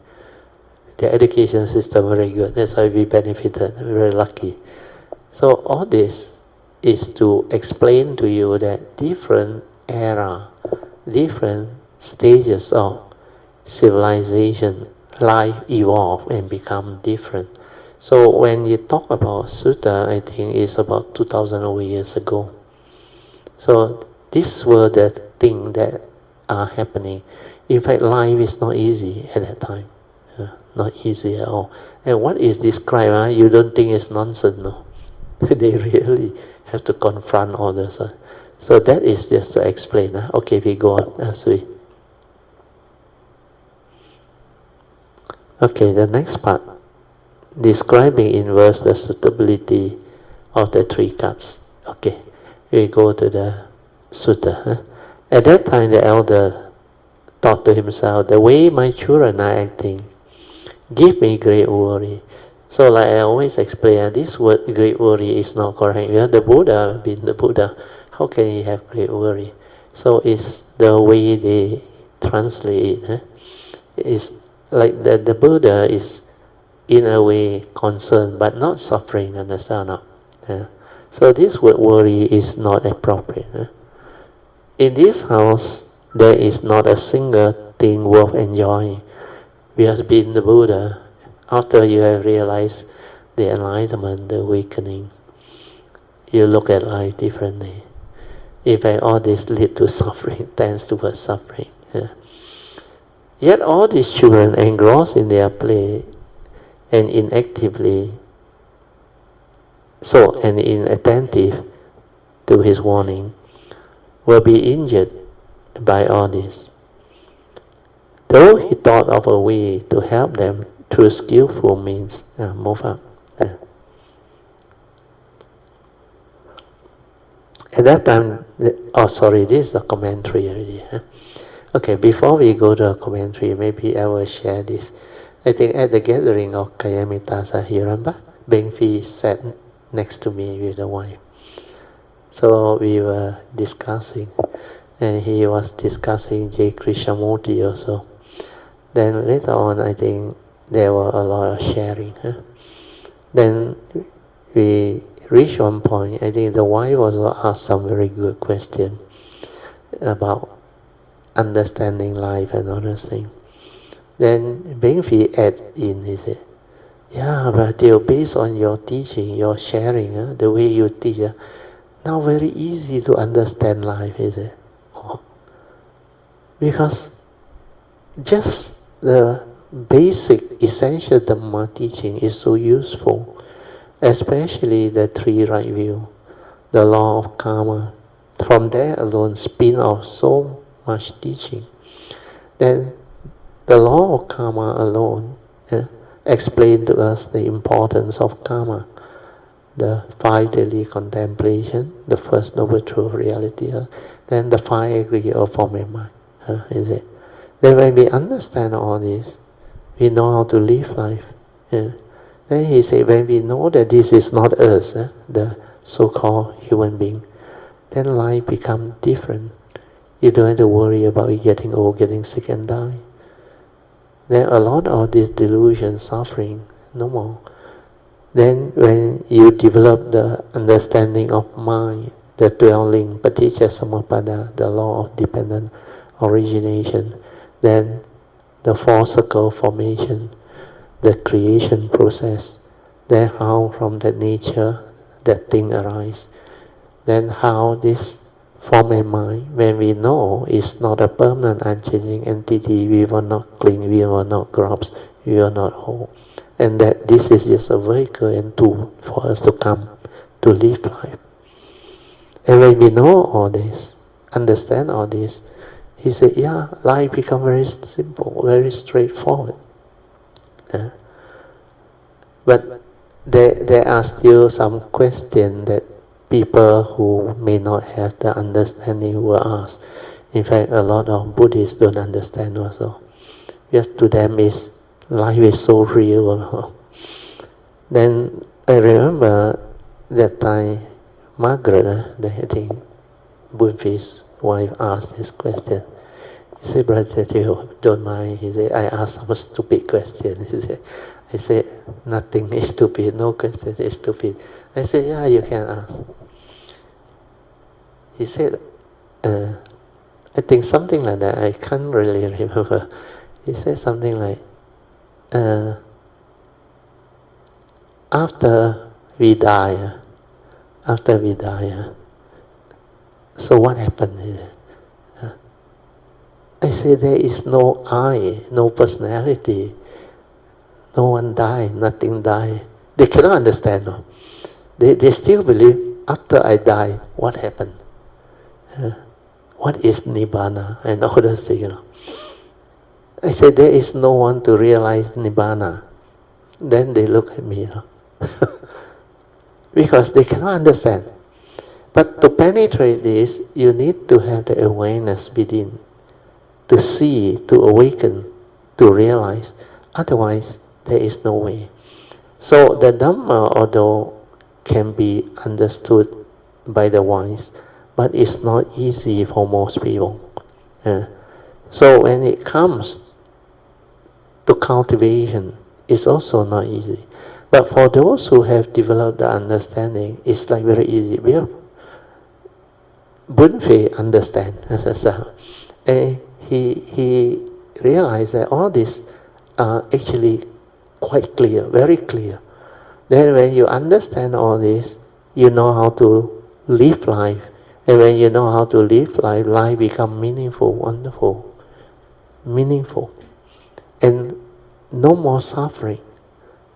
their education system very good. That's why we benefited. We're very lucky. So all this is to explain to you that different era, different stages of civilization, life evolve and become different. So when you talk about sutta, I think it's about 2,000 over years ago. So these were the things that are happening. In fact, life is not easy at that time. Not easy at all. And what is described, you don't think it's nonsense, no? They really have to confront all this. So that is just to explain. Okay, we go on. Sweet. Okay, the next part. Describing in verse the suitability of the 3 cuts. Okay, we go to the sutta. At that time, the elder thought to himself, the way my children are acting, give me great worry. So like I always explain, this word great worry is not correct. The Buddha, being the Buddha, how can he have great worry? So it's the way they translate it. It's like the Buddha is in a way concerned but not suffering, understand? So this word worry is not appropriate. In this house, there is not a single thing worth enjoying. We have been the Buddha. After you have realized the enlightenment, the awakening, you look at life differently. In fact, all this lead to suffering, tends towards suffering. Yet all these children engrossed in their play and inactively, and inattentive to his warning, will be injured by all this. Though he thought of a way to help them through skillful means, move up. At that time, this is a commentary already. Okay, before we go to a commentary, maybe I will share this. I think at the gathering of Kayamitasa, you remember? Beng Phi sat next to me with the wife. So we were discussing, and he was discussing J. Krishnamurti also. Then later on, I think there were a lot of sharing. Then we reached one point, I think the wife also asked some very good questions about understanding life and other things. Then Beng Phi added in, he said, yeah, but based on your teaching, your sharing, the way you teach, now very easy to understand life, he said. Because just the basic, essential Dhamma teaching is so useful, especially the three right view, the law of karma. From there alone spin off so much teaching. Then the law of karma alone explain to us the importance of karma, the 5 daily contemplation, the first noble truth reality, then the 5 aggregate of form and mind. Is it? Then when we understand all this, we know how to live life. Then he said, when we know that this is not us, the so-called human being, then life becomes different. You don't have to worry about getting old, getting sick and die. Then a lot of this delusion, suffering, no more. Then when you develop the understanding of mind, the dwelling, paticca samuppada, the law of dependent origination, then the four circle formation, the creation process, then how from that nature that thing arise, then how this form and mind, when we know it's not a permanent unchanging entity, we will not cling, we will not grasp, we will not hold, and that this is just a vehicle and tool for us to come to live life. And when we know all this, understand all this, he said, yeah, life becomes very simple, very straightforward. But there are still some questions that people who may not have the understanding will ask. In fact, a lot of Buddhists don't understand also. Just to them, life is so real. Then I remember that time, Margaret, I think, Buddhist wife asked this question. He said, brother, you don't mind. He said, I asked some stupid question. He said, I said, nothing is stupid, no question is stupid. I said, yeah, you can ask. He said, I think something like that, I can't really remember. He said something like, after we die, so what happened? I said, there is no I, no personality. No one died, nothing died. They cannot understand. No? They still believe, after I die, what happened? What is Nibbana and all those things? I said, there is no one to realize Nibbana. Then they look at me. Because they cannot understand. But to penetrate this, you need to have the awareness within, to see, to awaken, to realize. Otherwise, there is no way. So the Dhamma, although can be understood by the wise, but it's not easy for most people. So when it comes to cultivation, it's also not easy. But for those who have developed the understanding, it's like very easy. Bunfei understand. He realized that all this are actually quite clear, very clear. Then when you understand all this, you know how to live life. And when you know how to live life, life becomes meaningful, wonderful, meaningful. And no more suffering,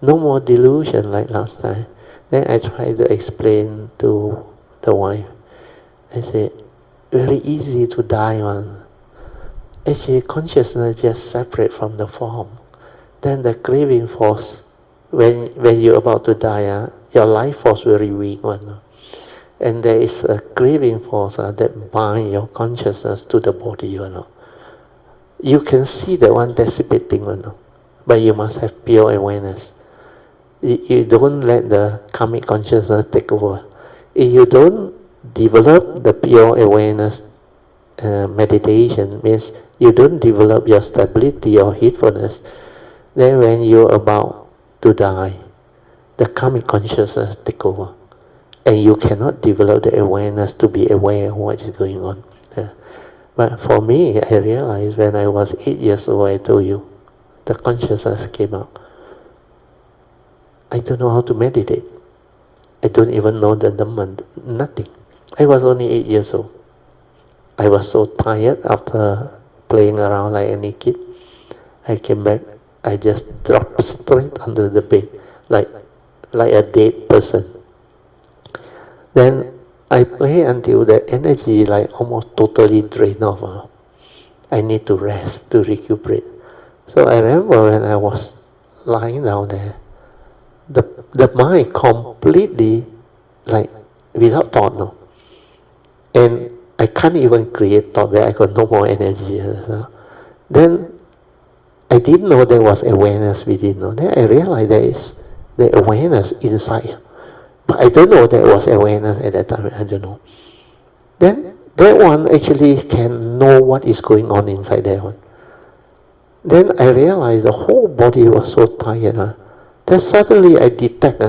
no more delusion like last time. Then I tried to explain to the wife. I said, very easy to die one. Actually, consciousness just separate from the form. Then the craving force, when you're about to die, your life force very weak one. And there is a craving force that binds your consciousness to the body. You can see that one dissipating, but you must have pure awareness. You don't let the karmic consciousness take over. If you don't develop the pure awareness meditation, means you don't develop your stability or heedfulness, then when you're about to die, the karmic consciousness take over. And you cannot develop the awareness to be aware of what is going on. But for me, I realized when I was 8 years old, I told you, the consciousness came out. I don't know how to meditate. I don't even know the Dhamma, nothing. I was only 8 years old. I was so tired after playing around like any kid. I came back, I just dropped straight under the bed, like a dead person. Then I play until the energy like almost totally drained off. I need to rest, to recuperate. So I remember when I was lying down there, the mind completely like without thought, no. And I can't even create thought where I got no more energy. Then I didn't know there was awareness within. No. Then I realized there is the awareness inside. But I don't know there was awareness at that time. I don't know. Then that one actually can know what is going on inside that one. Then I realized the whole body was so tired. Then suddenly I detect.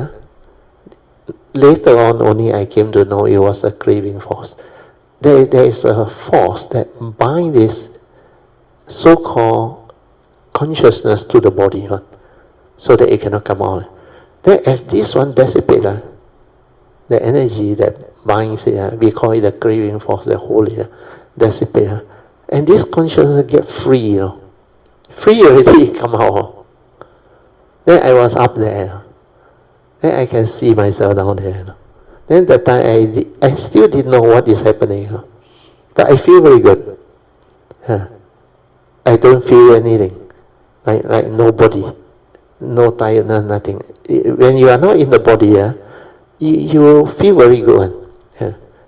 Later on only I came to know it was a craving force. There is a force that binds this so-called consciousness to the body, so that it cannot come out. Then as this one dissipates, the energy that binds it, we call it the craving force, the whole dissipate. And this consciousness get free, Free already come out. Then I was up there. Then I can see myself down there. Then that time I still didn't know what is happening. But I feel very good. I don't feel anything. Like nobody. No tiredness, nothing. When you are not in the body, you feel very good.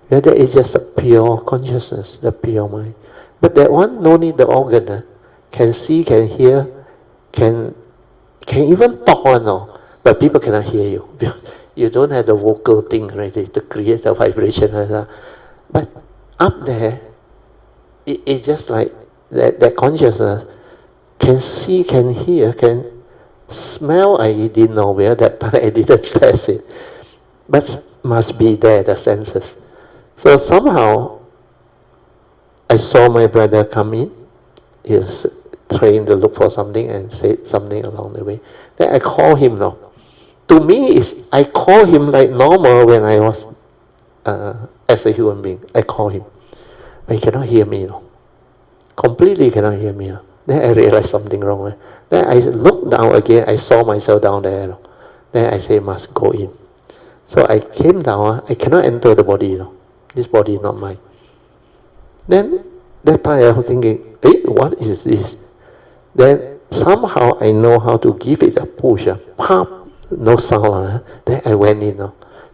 That is just a pure consciousness, the pure mind. But that one no need the organ. Can see, can hear, can even talk one. No. But people cannot hear you. You don't have the vocal thing ready to create the vibration. But up there, it's just like that consciousness can see, can hear, can smell. I didn't know where that time I didn't test it. But must be there, the senses. So somehow, I saw my brother come in. He was trained to look for something and said something along the way. Then I call him now. To me, I call him like normal when I was as a human being. I call him. But he cannot hear me. Completely cannot hear me. Then I realized something wrong. Then I looked down again. I saw myself down there. Then I say, must go in. So I came down. I cannot enter the body. This body is not mine. Then that time I was thinking, what is this? Then somehow I know how to give it a push. Pop. No sound. Then I went in.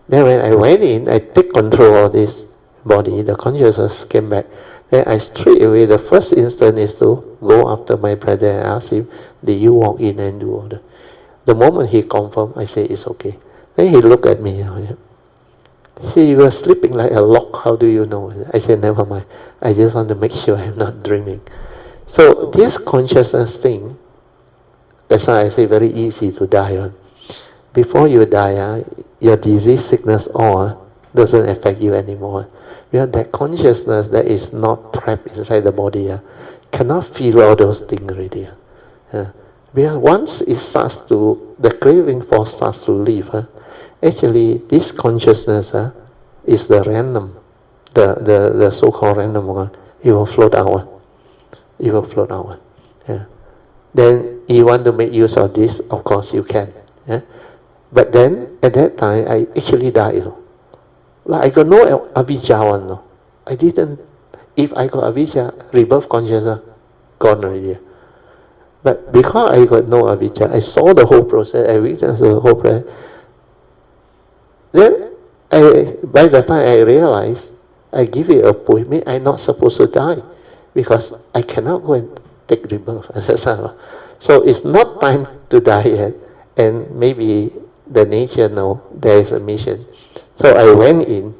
Then when I went in, I take control of this body. The consciousness came back. Then I straight away, the first instant is to go after my brother and ask him, did you walk in and do all that? The moment he confirmed, I say, it's okay. Then he looked at me. See, you were sleeping like a log. How do you know? I said, never mind. I just want to make sure I'm not dreaming. So this consciousness thing, that's why I say very easy to die on. Before you die, your disease, sickness, all doesn't affect you anymore. Because that consciousness that is not trapped inside the body cannot feel all those things already. Because once it starts to, the craving force starts to leave, actually this consciousness is the random, the so-called random one. It will float out. It will float out. Then you want to make use of this, of course you can. But then, at that time, I actually died. Like I got no avijja. I didn't if I got avijja, rebirth consciousness, gone already. But because I got no avijja, I saw the whole process, I witnessed the whole process. Then, by the time I realized, I give it a push, mean I'm not supposed to die, because I cannot go and take rebirth. So it's not time to die yet, and maybe the nature know there is a mission. So I went in,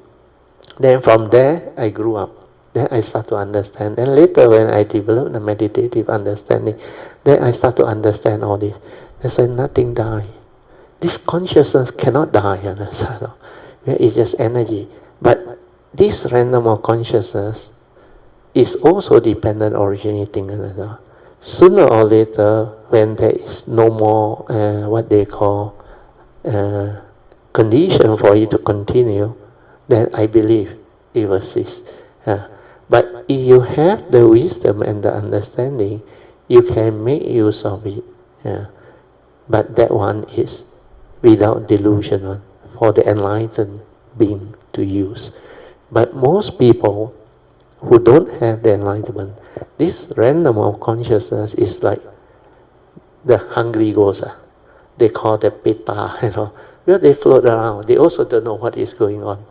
then from there I grew up. Then I start to understand. And later when I developed the meditative understanding, then I start to understand all this. They say nothing die. This consciousness cannot die, understand? It's just energy. But this random of consciousness is also dependent originating. Sooner or later, when there is no more what they call condition for it to continue, then I believe it will cease. But if you have the wisdom and the understanding, you can make use of it. But that one is without delusion, for the enlightened being to use. But most people who don't have the enlightenment, this random of consciousness is like the hungry ghosts. They call the peta, Where they float around, they also don't know what is going on.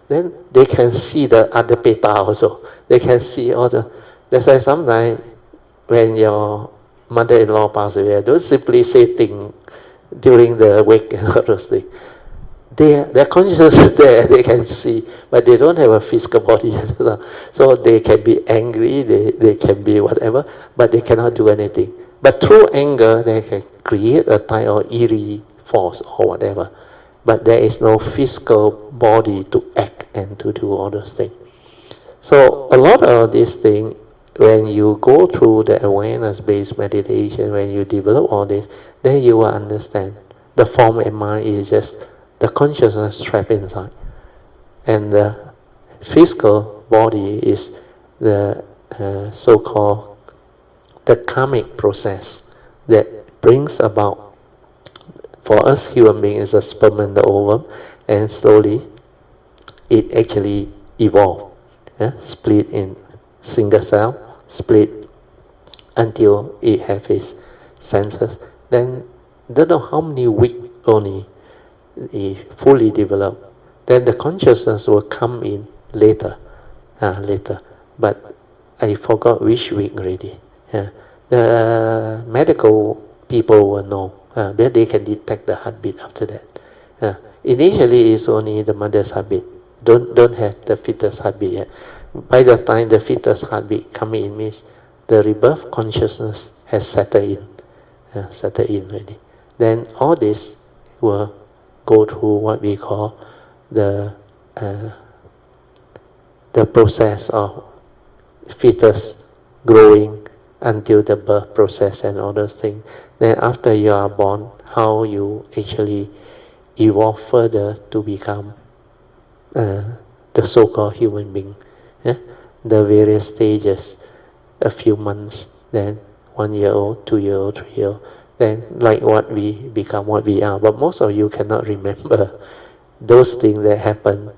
Then they can see the other peta also. They can see all the... That's why sometimes when your mother-in-law passes away, don't simply say things during the wake and all those things. Their consciousness is there, they can see, but they don't have a physical body. So they can be angry, they can be whatever, but they cannot do anything. But through anger, they can create a type of eerie force or whatever. But there is no physical body to act and to do all those things. So a lot of these things, when you go through the awareness-based meditation, when you develop all this, then you will understand. The form and mind is just the consciousness trapped inside. And the physical body is the so-called the karmic process that brings about, for us human beings, the sperm and the ovum, and slowly it actually evolved, split in single cell, split until it has its senses. Then don't know how many weeks only it fully developed. Then the consciousness will come in later. But I forgot which week already. The medical people will know. Then they can detect the heartbeat after that. Initially, it's only the mother's heartbeat. Don't have the fetus heartbeat yet. By the time the fetus heartbeat come in, means the rebirth consciousness has settled in already. Then all this will go through what we call the process of fetus growing until the birth process and all those things. Then after you are born, how you actually evolve further to become the so-called human being. The various stages, a few months, then 1 year old, 2 year old, 3 year old, then like what we become, what we are. But most of you cannot remember those things that happen.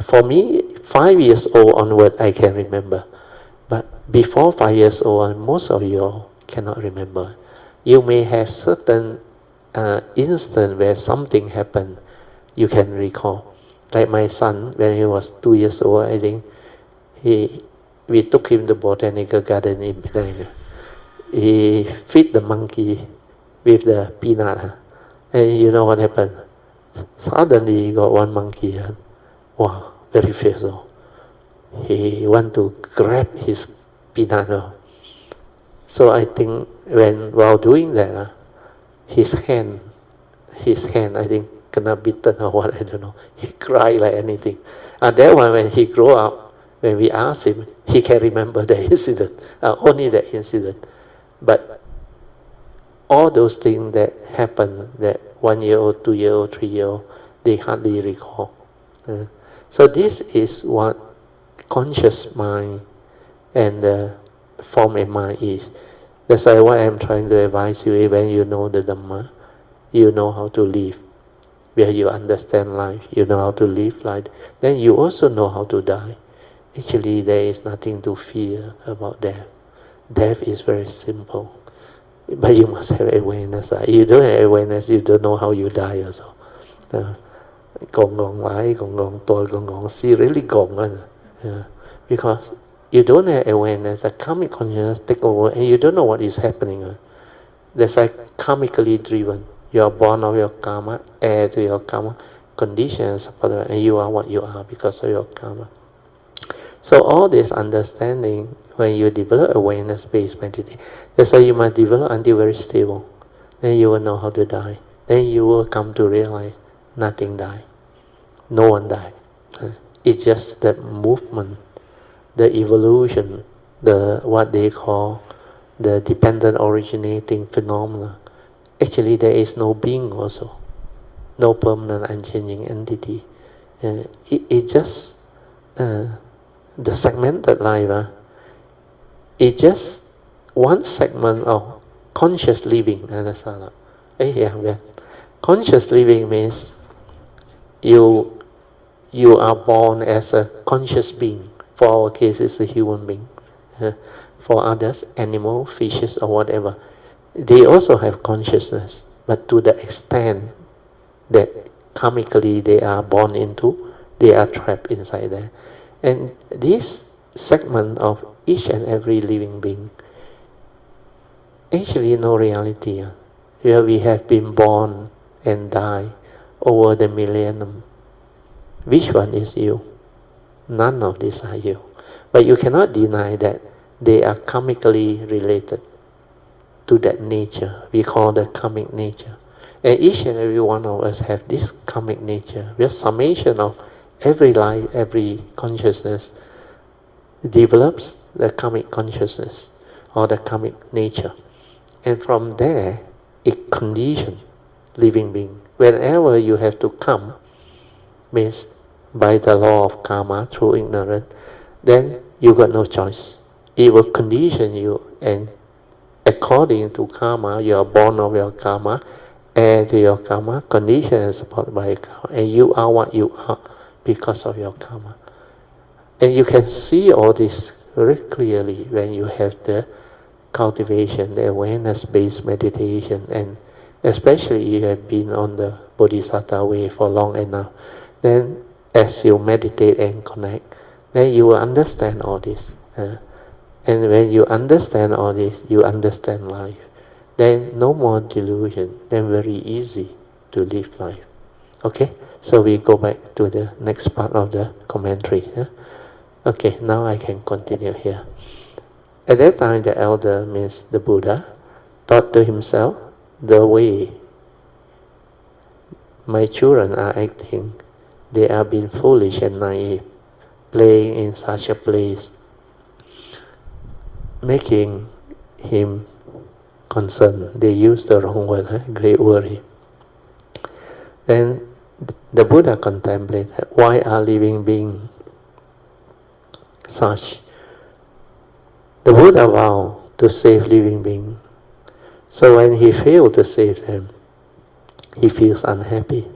For me, 5 years old onward, I can remember. But before 5 years old, most of you cannot remember. You may have certain instance where something happened, you can recall. Like my son, when he was 2 years old, I think, we took him to botanical garden in Penang. He feed the monkey with the peanut. And you know what happened? Suddenly he got one monkey. Wow, very fierce. He want to grab his peanut. So I think while doing that, his hand, I think, cannot bitten or what, I don't know. He cried like anything. And that one, when he grew up, when we asked him, he can remember the incident, only the incident. But all those things that happen, that 1 year old, 2 year old, 3 year old, they hardly recall. So this is what conscious mind and the form and mind is. That's why what I'm trying to advise you is, when you know the Dhamma, you know how to live. Where you understand life, you know how to live life, then you also know how to die. Actually, there is nothing to fear about death. Death is very simple. But you must have awareness. If you don't have awareness, you don't know how you die also. Really gone. Because you don't have awareness, the karmic consciousness take over and you don't know what is happening. That's like karmically driven. You are born of your karma, heir to your karma, conditions, and you are what you are because of your karma. So all this understanding, when you develop awareness-based meditation, that's why you must develop until very stable. Then you will know how to die. Then you will come to realize nothing dies. No one dies. It's just that movement, the evolution, the what they call the dependent originating phenomena. Actually, there is no being also, no permanent unchanging entity. It's just the segmented life. It's just one segment of conscious living. Conscious living means you are born as a conscious being. For our case, it's a human being. For others, animal, fishes, or whatever, they also have consciousness, but to the extent that karmically they are born into, they are trapped inside there. And this segment of each and every living being, actually no reality. Where we have been born and died over the millennium. Which one is you? None of these are you. But you cannot deny that they are karmically related to that nature. We call the karmic nature. And each and every one of us have this karmic nature. We are summation of every life, every consciousness develops the karmic consciousness or the karmic nature. And from there, it conditions living being. Whenever you have to come, means by the law of karma, through ignorance, then you got no choice. It will condition you, and according to karma, you are born of your karma, heir to your karma, conditioned and supported by your karma, and you are what you are because of your karma. And you can see all this very clearly when you have the cultivation, the awareness-based meditation, and especially you have been on the Bodhisattva way for long enough. Then as you meditate and connect, then you will understand all this. And when you understand all this, you understand life. Then no more delusion. Then very easy to live life. Okay? So we go back to the next part of the commentary. Okay, now I can continue here. At that time, the elder, means the Buddha, thought to himself, the way my children are acting, they are being foolish and naive, playing in such a place, making him concerned. They use the wrong word, great worry. Then the Buddha contemplated, why are living beings such? The Buddha vowed to save living beings. So when he failed to save them, he feels unhappy.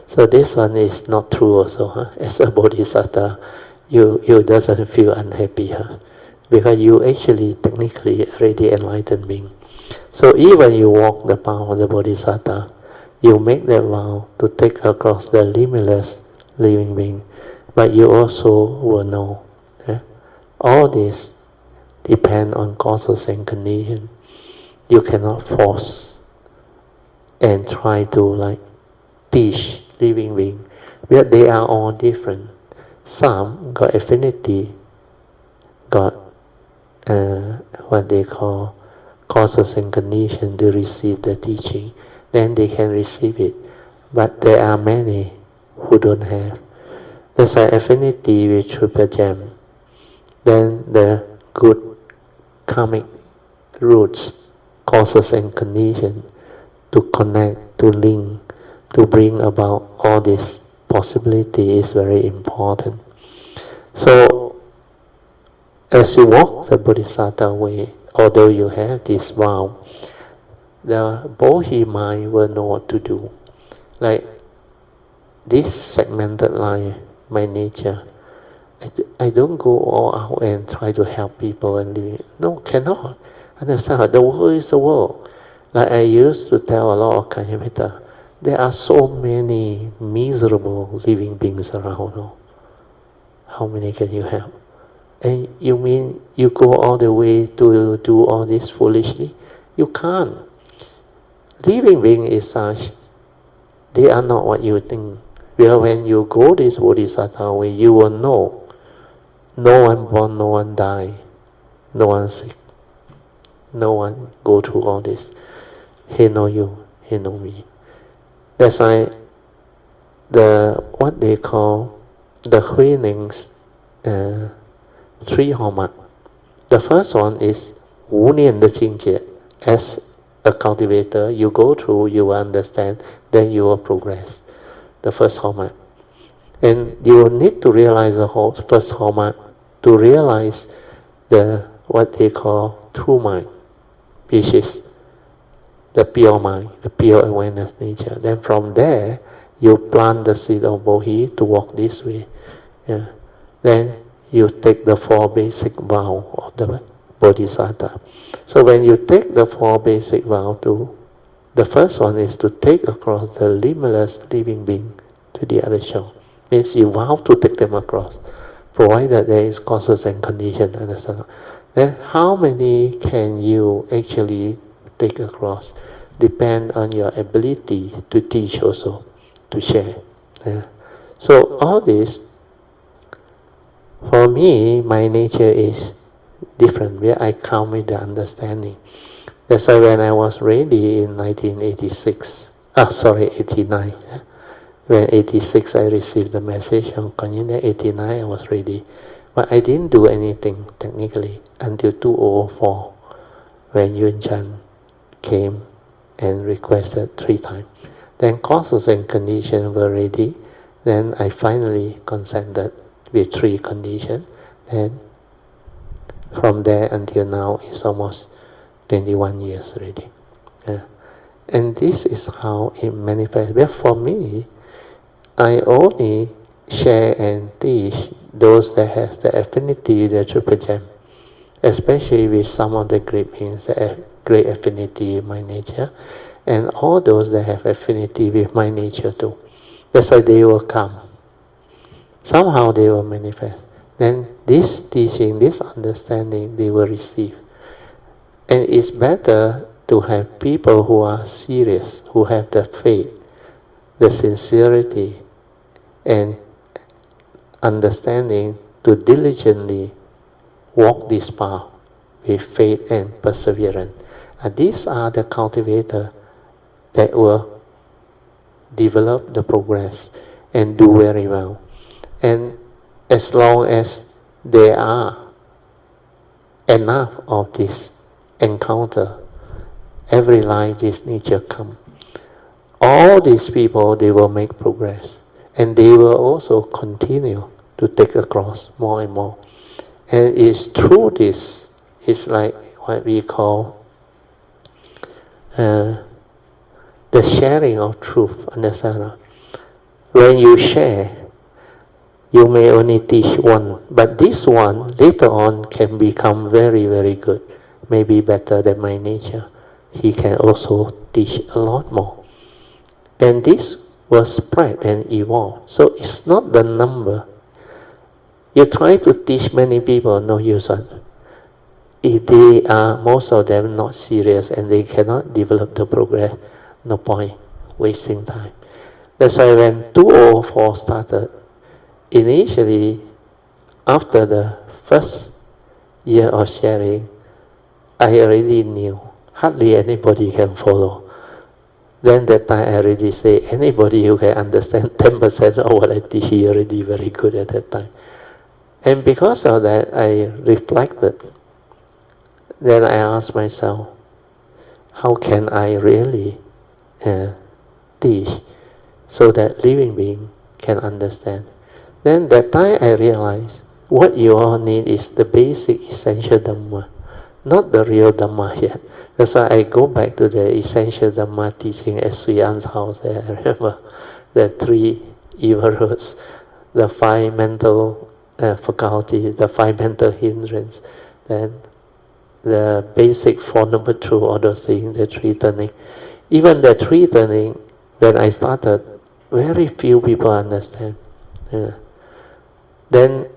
So this one is not true also. As a Bodhisattva, you doesn't feel unhappy. Because you actually technically already enlightened being. So even you walk the path of the Bodhisattva, you make that vow to take across the limitless living being. But you also will know all this depend on causes and conditions. You cannot force and try to teach living beings. But they are all different. Some got affinity, got what they call causes and conditions to receive the teaching. Then they can receive it. But there are many who don't have. There's an affinity with Triple Gem. Then the good karmic roots, causes and conditions to connect, to link, to bring about all this possibility is very important. So, as you walk the Bodhisattva way, although you have this vow, the Bodhi mind will know what to do. Like this segmented life, my nature, I don't go all out and try to help people and living. No, cannot. Understand? The world is the world. Like I used to tell a lot of Kanyamita, there are so many miserable living beings around. No? How many can you help? And you mean you go all the way to do all this foolishly? You can't. Living being is such, they are not what you think. Well, when you go this Bodhisattva way, you will know. No one born, no one die, no one sick, no one go through all this. He know you, he know me. That's why what they call the Huining's 3 Homage. The first one is 无念的境界. As a cultivator, you go through, you will understand, then you will progress. The first Homage. And you need to realize the whole first Homage to realize what they call true mind, which is the pure mind, the pure awareness nature. Then from there, you plant the seed of Bodhi to walk this way. Yeah. Then you take the 4 basic vows of the Bodhisattva. So when you take the 4 basic vows, the first one is to take across the limitless living being to the other shore. Means you vow to take them across, provided there is causes and conditions, understand? Then how many can you actually take across? Depend on your ability to teach also, to share. Yeah. So all this, for me, my nature is different, where I come with the understanding. That's why when I was ready in 89. When 86 I received the message from Kanyina, 89 I was ready. But I didn't do anything technically until 2004 when Yun Chan came and requested 3 times. Then causes and conditions were ready. Then I finally consented with 3 conditions. And from there until now it's almost 21 years already. Yeah. And this is how it manifests. But for me, I only share and teach those that has the affinity with the Triple Gem, especially with some of the great beings that have great affinity with my nature, and all those that have affinity with my nature too. That's why they will come. Somehow they will manifest. Then this teaching, this understanding, they will receive. And it's better to have people who are serious, who have the faith, the sincerity, and understanding to diligently walk this path with faith and perseverance. And these are the cultivators that will develop the progress and do very well. And as long as there are enough of this encounter, every life this nature comes. All these people, they will make progress. And they will also continue to take across more and more. And it's through this, it's like what we call the sharing of truth, understand? When you share, you may only teach one, but this one later on can become very, very good, maybe better than my nature. He can also teach a lot more. And this will spread and evolve. So it's not the number. You try to teach many people, no use. If they are, most of them, not serious and they cannot develop the progress, no point wasting time. That's why when 2004 started, initially, after the first year of sharing, I already knew hardly anybody can follow. Then that time I already say, anybody who can understand 10% of what I teach, he already very good at that time. And because of that, I reflected. Then I asked myself, how can I really teach so that living being can understand? Then that time I realized, what you all need is the basic essential Dhamma, not the real Dhamma yet. That's why I go back to the essential Dhamma teaching at Hsuan's house there. I remember the 3 evil roads, the 5 mental faculty, the 5 mental hindrance, then the basic 4 noble truth, all those things, the 3 turning. Even the 3 turning, when I started, very few people understand. Then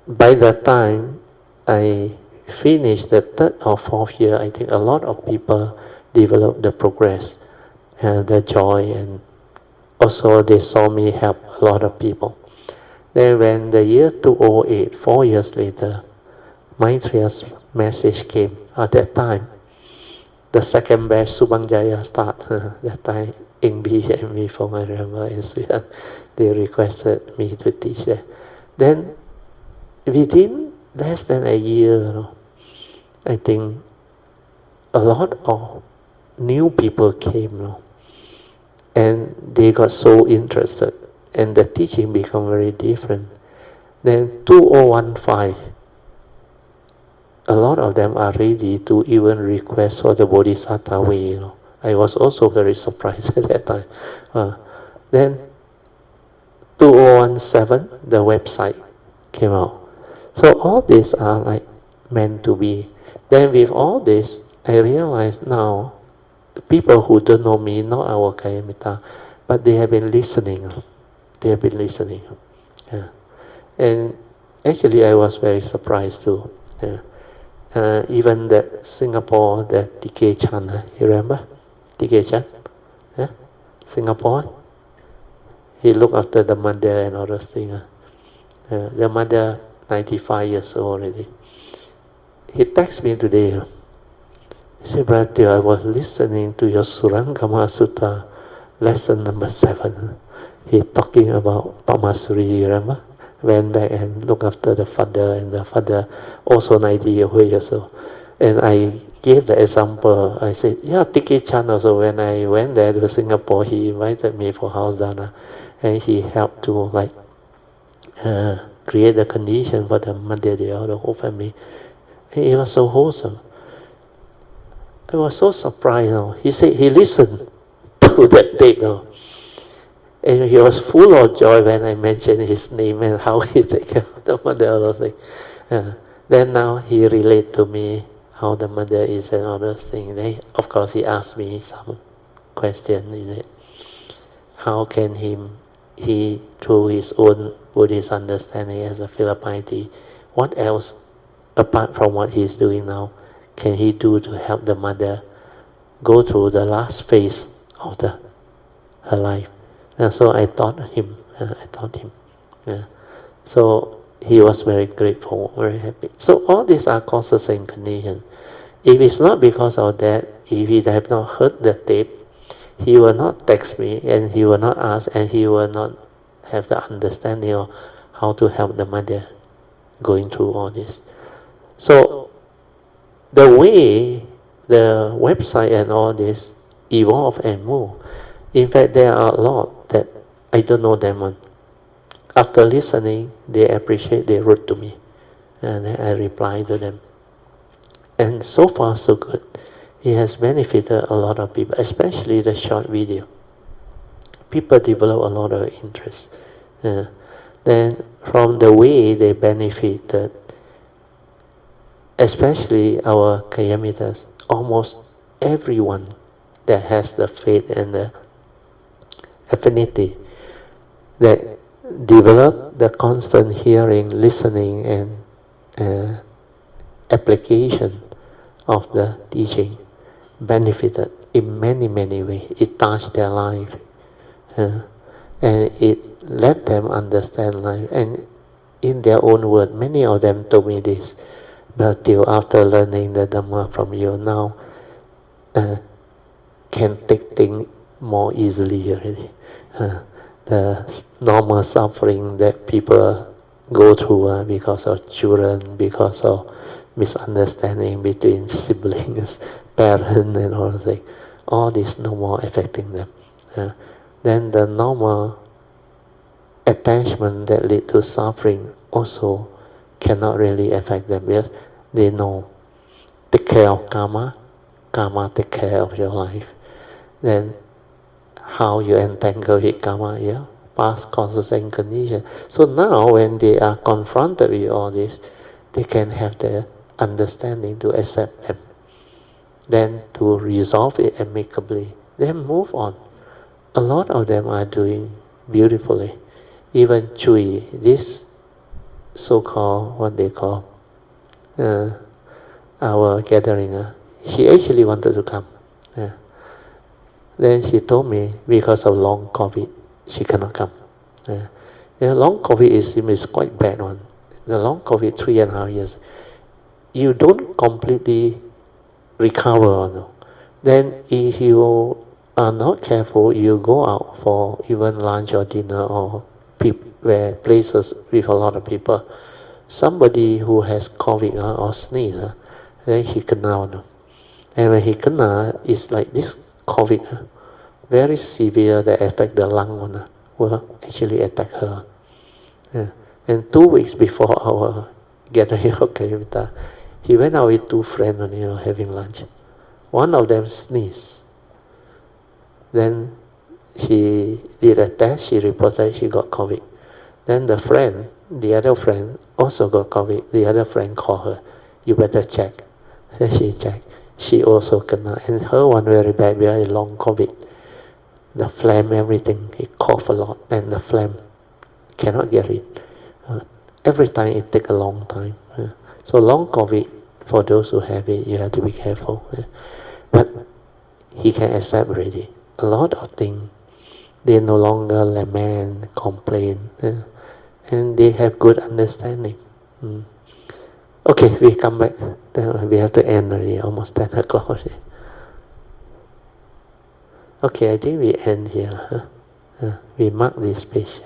by the time I finished the 3rd or 4th year, I think a lot of people developed the progress, the joy, and also they saw me help a lot of people. Then when the year 2008, 4 years later, Maitriya's message came. At that time, the second batch Subhangjaya start. That time, Ingbi and me from I remember in Hsuan, they requested me to teach there. Then within less than a year, I think a lot of new people came, and they got so interested, and the teaching became very different. Then 2015, a lot of them are ready to even request for the Bodhisattva way. I was also very surprised at that time. Then 2017, the website came out. So all these are like meant to be. Then with all this, I realize now, the people who don't know me, not our Kayamita, but they have been listening. They have been listening. And actually I was very surprised too. Even that Singapore, that TK Chan, you remember? TK Chan? Singapore? He looked after the mother and all those things. The mother, 95 years old already. He texted me today. He said, Brother, I was listening to your Surangama Sutta, lesson number 7. He talking about Pamasuri, you remember? Went back and looked after the father, and the father also 90 years old. And I gave the example. I said, yeah, Tiki Chan also, when I went there to Singapore, he invited me for house dana, and he helped to create the condition for the mother, the whole family. And it was so wholesome. I was so surprised. He said he listened to that tape. And he was full of joy when I mentioned his name and how he take care of the mother, all those things. Then now he relate to me how the mother is and all those things. Then, of course, he asked me some question. Is it how can he through his own Buddhist understanding as a Filipino, what else apart from what he's doing now can he do to help the mother go through the last phase of her life? And so I taught him. So he was very grateful, very happy. So all these are causes and conditions. If it's not because of that, if he have not heard the tape, he will not text me, and he will not ask, and he will not have the understanding of how to help the mother going through all this. So the way the website and all this evolve and move, in fact, there are a lot that I don't know them on. After listening, they appreciate, they wrote to me, and then I reply to them. And so far, so good. It has benefited a lot of people, especially the short video. People develop a lot of interest. Then from the way they benefited, especially our Kayamitas, almost everyone that has the faith and the affinity, that develop the constant hearing, listening, and application of the teaching, benefited in many, many ways. It touched their life, and it let them understand life. And in their own word, many of them told me this, but till after learning the Dhamma from you now, can take things more easily already. The normal suffering that people go through because of children, because of misunderstanding between siblings, parents, and all that, all this no more affecting them. Then the normal attachment that lead to suffering also cannot really affect them, because they know, take care of karma, karma take care of your life. Then how you entangle with karma, past causes and conditions. So now when they are confronted with all this, they can have the understanding to accept them, then to resolve it amicably, then move on. A lot of them are doing beautifully. Even Chui, this so-called, what they call, our gathering, she actually wanted to come. Then she told me, because of long COVID, she cannot come. Long COVID is quite bad one. The long COVID, 3.5 years, you don't completely recover. No? Then if you are not careful, you go out for even lunch or dinner or where places with a lot of people. Somebody who has COVID or sneeze, then he kena. No? And when he kena, it's like this COVID, very severe, that affect the lung one, will actually attack her. And 2 weeks before our gathering of Kayavita, he went out with 2 friends having lunch. One of them sneezed. Then she did a test, she reported she got COVID. Then the other friend also got COVID. The other friend called her, you better check. Then she checked. She also kena, and her one very bad, very long COVID. The phlegm, everything, he coughed a lot, and the phlegm cannot get rid. Every time it takes a long time. So long COVID, for those who have it, you have to be careful. But he can accept already. A lot of things, they no longer lament, complain, and they have good understanding. Okay, we come back. Then we have to end already, almost 10 o'clock already. Okay, I think we end here. We mark this page.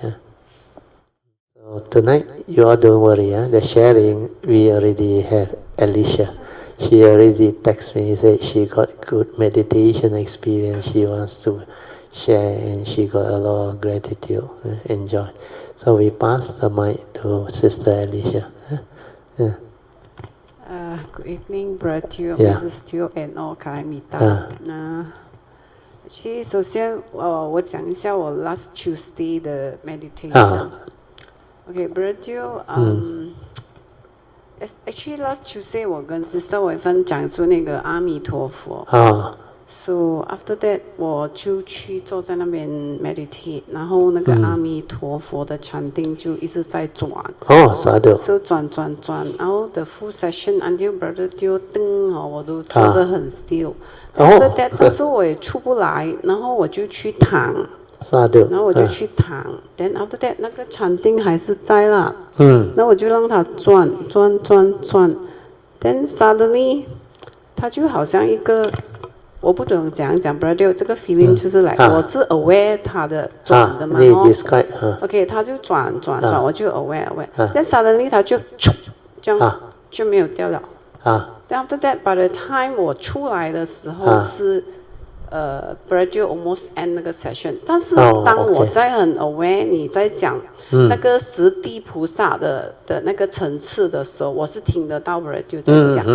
So tonight, you all don't worry. The sharing, we already have Alicia. She already texted me, said she got good meditation experience. She wants to share, and she got a lot of gratitude, enjoy. So we pass the mic to Sister Alicia. Good evening, Brother Teo, Mrs. Teo, and all Kaimita. 其实首先，我讲一下我 last Tuesday 的 meditation。Okay, Brother Teo, actually last Tuesday 我跟 Sister 伟芬讲出那个阿弥陀佛。So after that 我就去坐在那边 meditate， 然后那个阿弥陀佛的chanting就一直在转。So 转，然后 the full session until Brother Teo 灯我都坐得很 still。After that 但是我也出不来，然后我就去躺。然后我就去躺 ，then after that 那个 chanting 还是在啦，那我就让它转 ，then suddenly 它就好像一个，我不懂怎样讲 ，brother 这个 feeling 就是来，我是 aware 它的转的嘛，OK 它就转，我就 aware，then suddenly 它就这样就没有掉了，then after that by the time 我出来的时候是。Brother almost end 那个 session， 但是当我在很 aware 你在讲那个十地菩萨的那个层次的时候，我是听得到 Brother 在讲，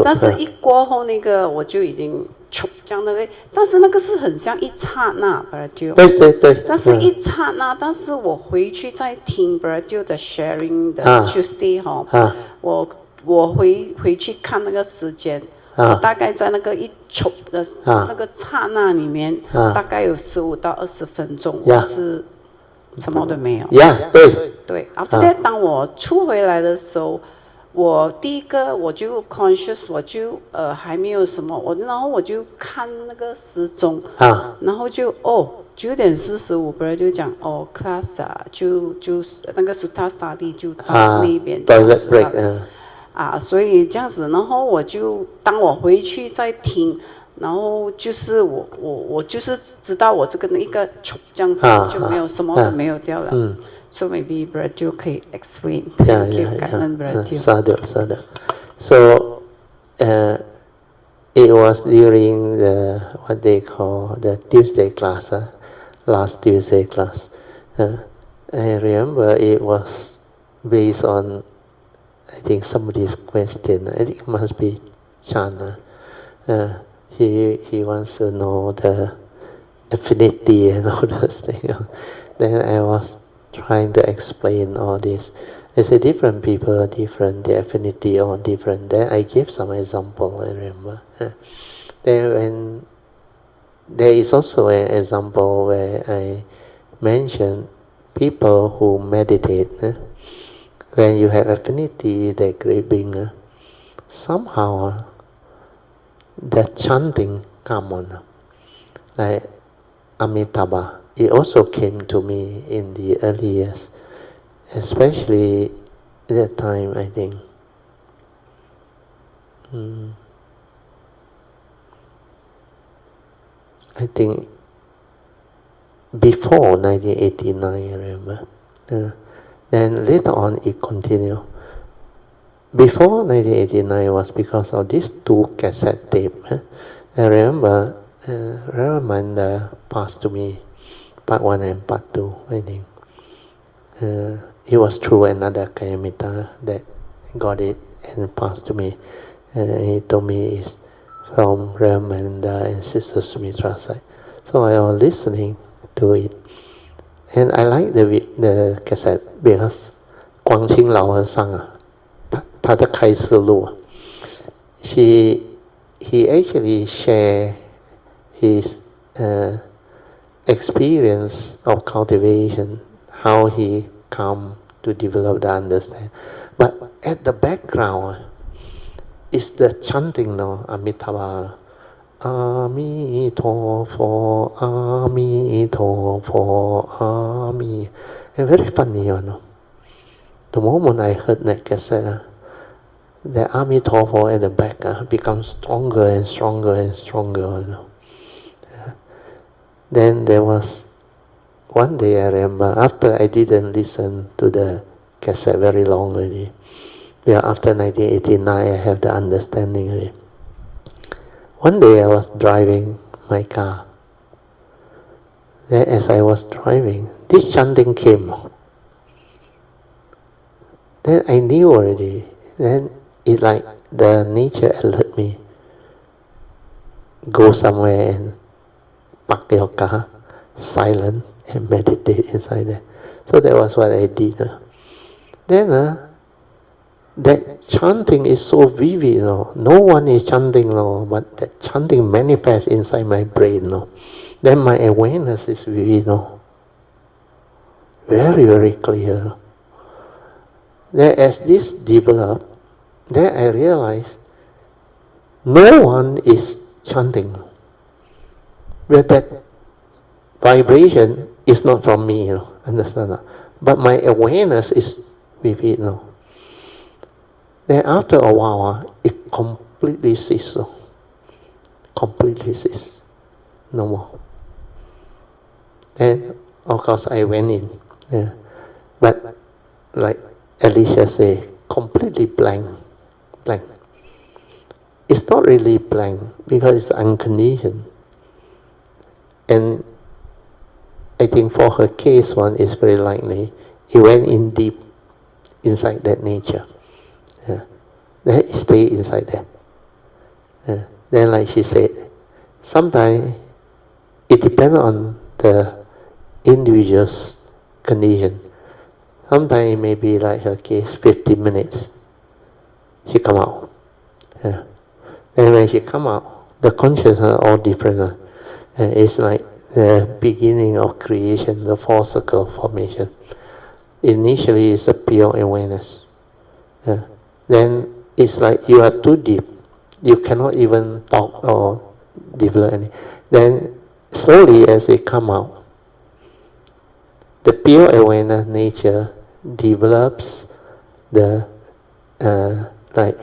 但是一过后那个我就已经这样的，但是那个是很像一刹那 Brother， 对，但是一刹那，但是我回去再听 Brother 的 sharing 的 Tuesday 我回去看那个时间。大概在那个一抽的那个刹那里面，大概有15到20分钟，我是什么都没有。对。After that， 当我出回来的时候，我第一个我就 conscious， 我就还没有什么，然后我就看那个时钟，然后就9点45，不然就讲class 就那个 Sutta study 就到那边。所以这样子，然后当我回去再听，然后就是我就是知道我这个一个这样子就没有什么都没有掉了。So maybe Brother 就可以 explain。感恩 Brother。Sadhu. So it was during the what they call the Tuesday class, last Tuesday class. I remember it was based on. I think somebody's question. I think it must be Chan. He wants to know the affinity and all those things. Then I was trying to explain all this. I said different people, different, the affinity all different. Then I gave some example, I remember. Then when there is also an example where I mentioned people who meditate. When you have affinity, the great being, somehow the chanting come on. Like Amitabha, it also came to me in the early years, especially at that time, I think. I think before 1989, I remember. Then later on it continued. Before 1989 was because of these two cassette tapes. I remember Ramananda passed to me, part 1 and part 2, I think. It was through another Kayamita that got it and passed to me. He told me it's from Ramananda and Sister Sumitra's side. So I was listening to it. And I like the cassette because 广清老和尚他的开示录 he actually share his experience of cultivation, how he come to develop the understanding. But at the background is the chanting, no, Amitabha. Amitofo, Amitofo, Ami. And very funny, you know. The moment I heard that cassette, the Amitofo at the back becomes stronger and stronger and stronger, you know. Then there was one day I remember, after I didn't listen to the cassette very long already. Yeah, after 1989 I have the understanding of it. One day I was driving my car. Then as I was driving, this chanting came. Then I knew already. Then it like the nature alert me. Go somewhere and park your car, silent, and meditate inside there. So that was what I did. Then that chanting is so vivid, no one is chanting, but that chanting manifests inside my brain. Then my awareness is vivid, very, very clear. Then as this developed, then I realized no one is chanting. But that vibration is not from me, understand? But my awareness is vivid, Then after a while, it completely ceases. Completely ceases. No more. Then, of course, I went in. But, like Alicia said, completely blank. Blank. It's not really blank because it's unconditioned. And I think for her case, one is very likely. It went in deep inside that nature. Then it stay inside there. Then like she said, sometimes it depends on the individual's condition. Sometimes it may be like her case, 15 minutes. She come out. Then when she come out, the consciousness are all different. It's like the beginning of creation, the four circle formation. Initially it's a pure awareness. Then it's like you are too deep. You cannot even talk or develop any. Then slowly as it come out, the pure awareness nature develops the like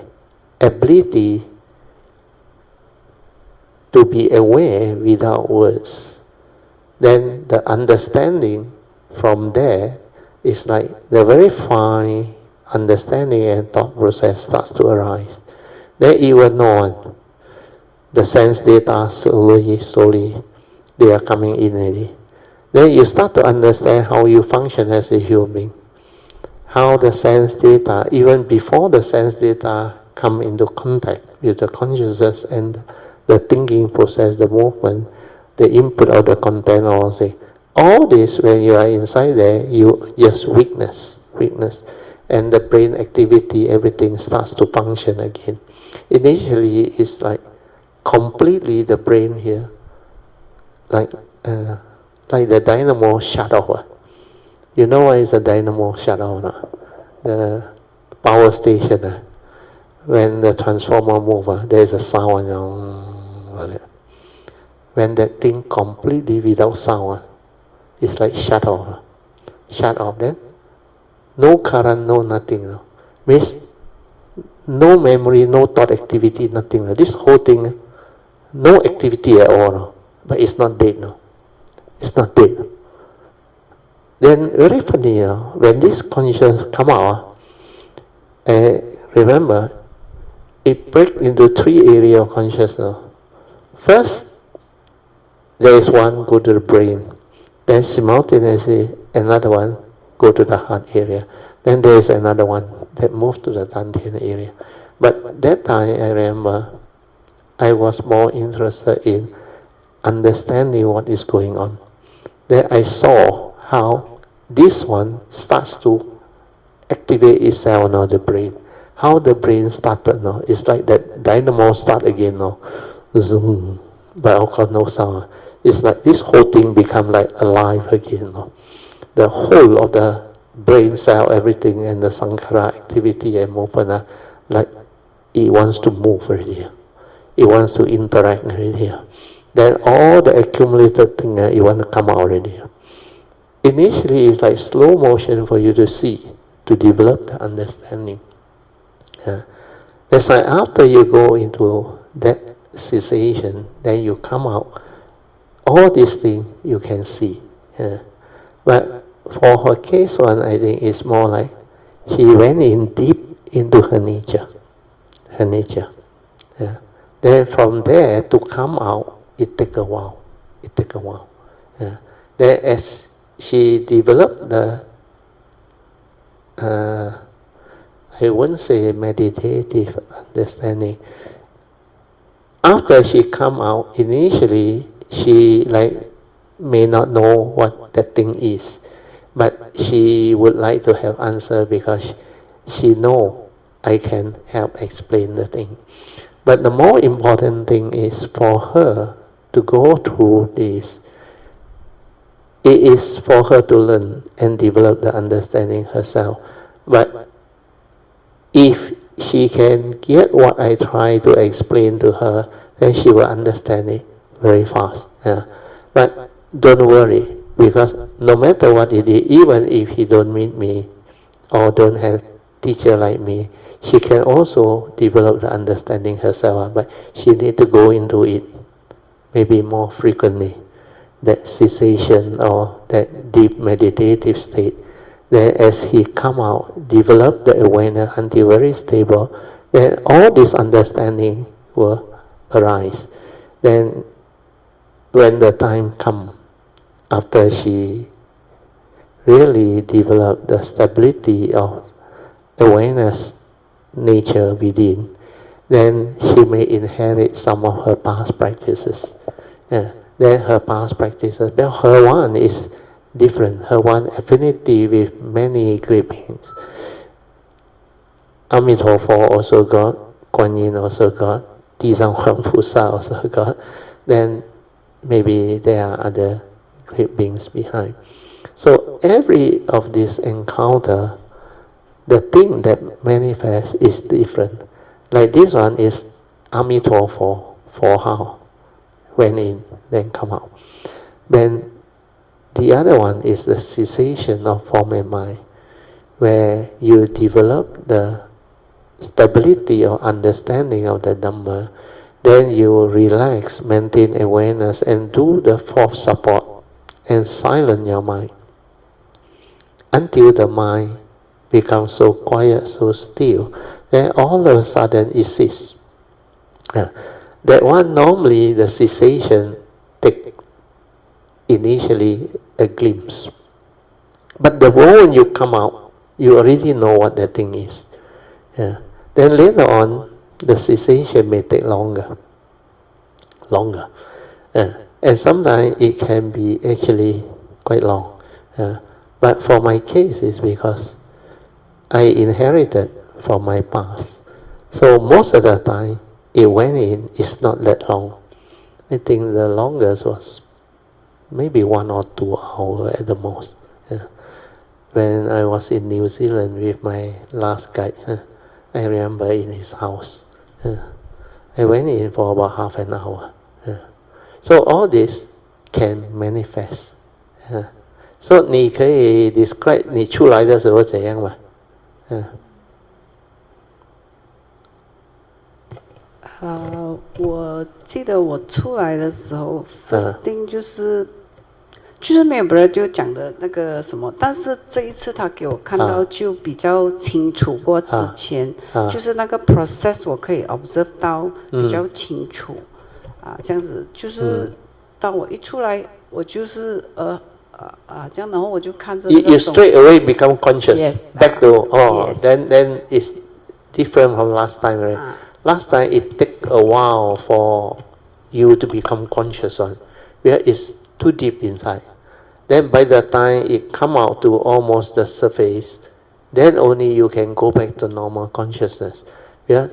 ability to be aware without words. Then the understanding from there is like the very fine understanding and thought process starts to arise. Then you will know the sense data slowly they are coming in already. Then you start to understand how you function as a human being. How the sense data, even before the sense data come into contact with the consciousness and the thinking process, the movement, the input of the content, or say, all this when you are inside there, you just witness, and the brain activity, everything starts to function again. Initially, it's like completely the brain here, like the dynamo shut off. You know why is a dynamo shut off? The power station. When the transformer moves, there is a sound. When that thing completely without sound, it's like shut off. Then no current, no nothing. Means no memory, no thought activity, nothing. This whole thing, no activity at all. But it's not dead. It's not dead. Then very funny, when this consciousness come out, remember, it breaks into 3 areas of consciousness. First, there is one go to the brain. Then simultaneously, another one go to the heart area. Then there is another one that moves to the dantian area. But that time, I remember, I was more interested in understanding what is going on. Then I saw how this one starts to activate itself now, the brain. How the brain started now. It's like that dynamo start again now. Zoom. But of course no sound. It's like this whole thing become like alive again now. The whole of the brain cell, everything, and the sankhara activity and movement, like it wants to move already. It wants to interact already. Then all the accumulated thing, it wants to come out already. Initially, it's like slow motion for you to see, to develop the understanding. That's why after you go into that cessation, then you come out, all these things you can see. But for her case one, I think it's more like she went in deep into her nature. Then from there to come out, it take a while. Then as she developed the I wouldn't say meditative understanding. After she come out, initially she may not know what that thing is, but she would like to have answer because she know I can help explain the thing. But the more important thing is for her to go through this. It is for her to learn and develop the understanding herself. But if she can get what I try to explain to her, then she will understand it very fast. But don't worry, because no matter what it is, even if he don't meet me or don't have teacher like me, she can also develop the understanding herself. But she need to go into it maybe more frequently, that cessation or that deep meditative state. Then as he come out, develop the awareness until very stable, then all this understanding will arise. Then when the time comes, after she really developed the stability of awareness nature within, then she may inherit some of her past practices. Then her past practices, but her one is different. Her one affinity with many great beings. Amitabha also got, Kuan Yin also got, Tizang Huang Fusa also got. Then maybe there are other great beings behind. So every of this encounter, the thing that manifests is different. Like this one is Amitabha for how? Went in, then come out. Then the other one is the cessation of form and mind, where you develop the stability or understanding of the Dhamma, then you relax, maintain awareness, and do the fourth support, and silence your mind, until the mind becomes so quiet, so still, then all of a sudden it ceases. That one, normally the cessation take initially a glimpse. But the moment you come out, you already know what that thing is. Then later on, the cessation may take longer. And sometimes it can be actually quite long. But for my case, it's because I inherited from my past. So most of the time, it went in, it's not that long. I think the longest was maybe 1 or 2 hours at the most. When I was in New Zealand with my last guide, I remember in his house. I went in for about half an hour. So all this can manifest. So 你可以 describe 你出来的时候怎样吗？我记得我出来的时候 ，first thing 就是没有 brother 就讲的那个什么，但是这一次他给我看到就比较清楚过之前，就是那个 process 我可以 observe 到比较清楚，这样子就是当我一出来，我就是这样，然后我就看着那个 You straight away become conscious. Yes. Back to Yes. Then it's different from last time, right? Last time it take a while for you to become conscious on, where it's too deep inside. Then by the time it come out to almost the surface, then only you can go back to normal consciousness. Yeah,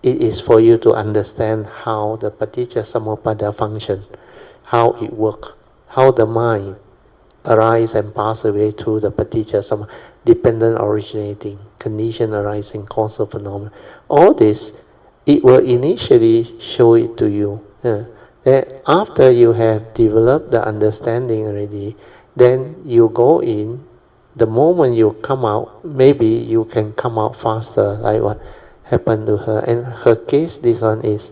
it is for you to understand how the Paticca-samuppada function, how it works, how the mind arise and pass away through the Paticca-samuppada, dependent originating, condition arising, causal phenomena. All this, it will initially show it to you. Then after you have developed the understanding already, then you go in. The moment you come out, maybe you can come out faster, like what happened to her. And her case, this one is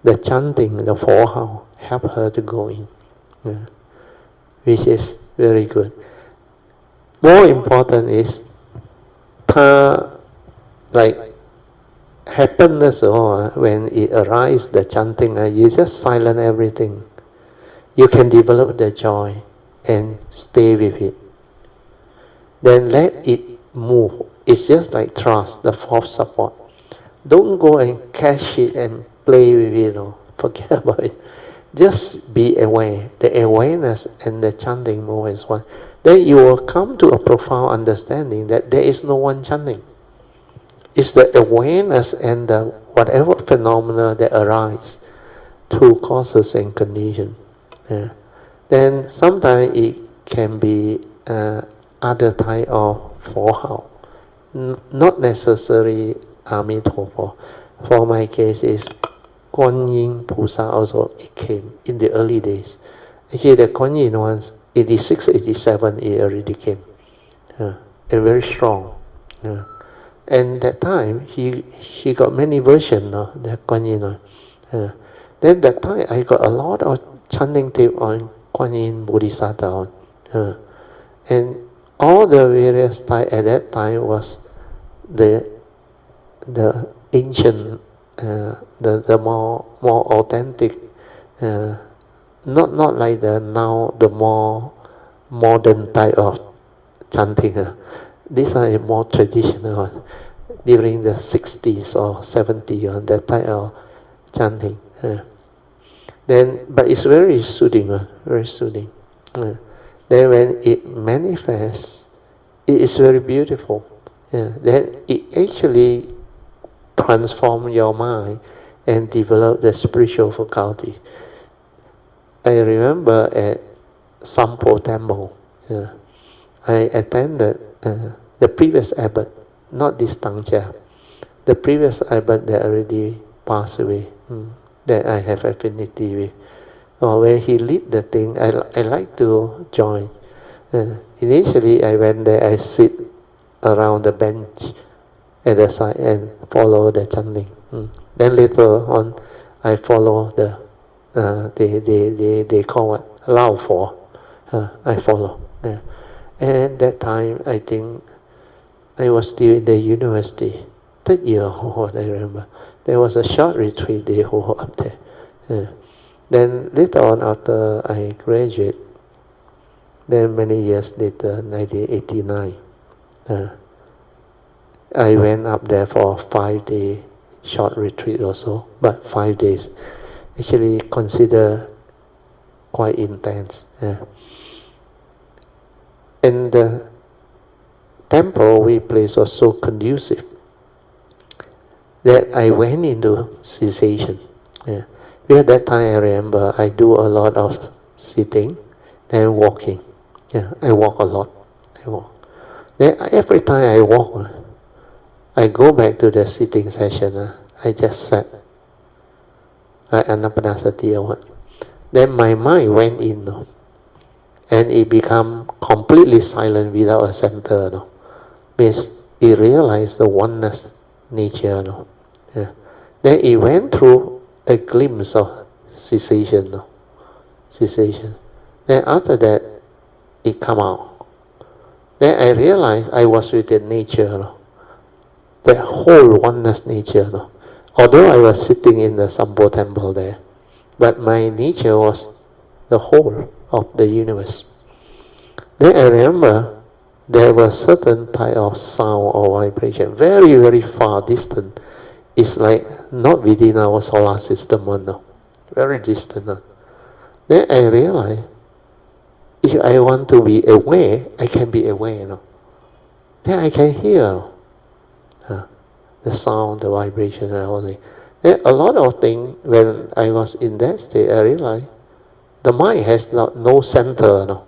the chanting, the 佛号 help her to go in, which is very good. More important is, 她 like happen 的时候 when it arises, the chanting, you just silence everything. You can develop the joy and stay with it. Then let it move. It's just like trust, the fourth support. Don't go and catch it and play with it, forget about it. Just be aware. The awareness and the chanting move is one. Then you will come to a profound understanding that there is no one chanting. It's the awareness and the whatever phenomena that arise through causes and conditions. Then sometimes it can be other type of 佛号, not necessarily 阿弥陀佛. For my case is 观音菩萨 also it came in the early days. Actually the 观音ones, 86, 87 it already came. And very strong. And that time she got many versions of the 观音one. Then that time I got a lot of chanting tape on 观音 Bodhisattva. And all the various type at that time was the ancient, the more authentic, not like the now the more modern type of chanting. These are more traditional one. During the 60s or 70s, that type of chanting. Then, but it's very soothing, very soothing. Then when it manifests, it is very beautiful. Then it actually transforms your mind and develop the spiritual faculty. I remember at Sampo Temple, I attended the previous abbot, not this Tangcha, the previous abbot that already passed away, that I have affinity with. When he lead the thing, I like to join. Initially I went there, I sit around the bench at the side and follow the chanting. Then later on, I follow they call it 老佛. I follow. And that time, I think I was still in the university. That year, I remember. There was a short retreat they hold up there. Then later on, after I graduated, then many years later, 1989, I went up there for a 5-day short retreat also, but 5 days. Actually consider quite intense. And the temple we placed was so conducive that I went into cessation. At that time I remember I do a lot of sitting and walking. I walk a lot. Then every time I walk, I go back to the sitting session. I just sat. Like anapanasati or what. Then my mind went in, and it become completely silent without a center. Means it realized the oneness nature. Then it went through a glimpse of cessation. Then after that, it come out. Then I realized I was within nature. The whole oneness nature. Although I was sitting in the Sampo temple there, but my nature was the whole of the universe. Then I remember there was certain type of sound or vibration, very, very far distant. It's like not within our solar system, very distant. Then I realized, if I want to be aware, I can be aware. Then I can hear the sound, the vibration, and all that. Then a lot of things, when I was in that state, I realized the mind has no center.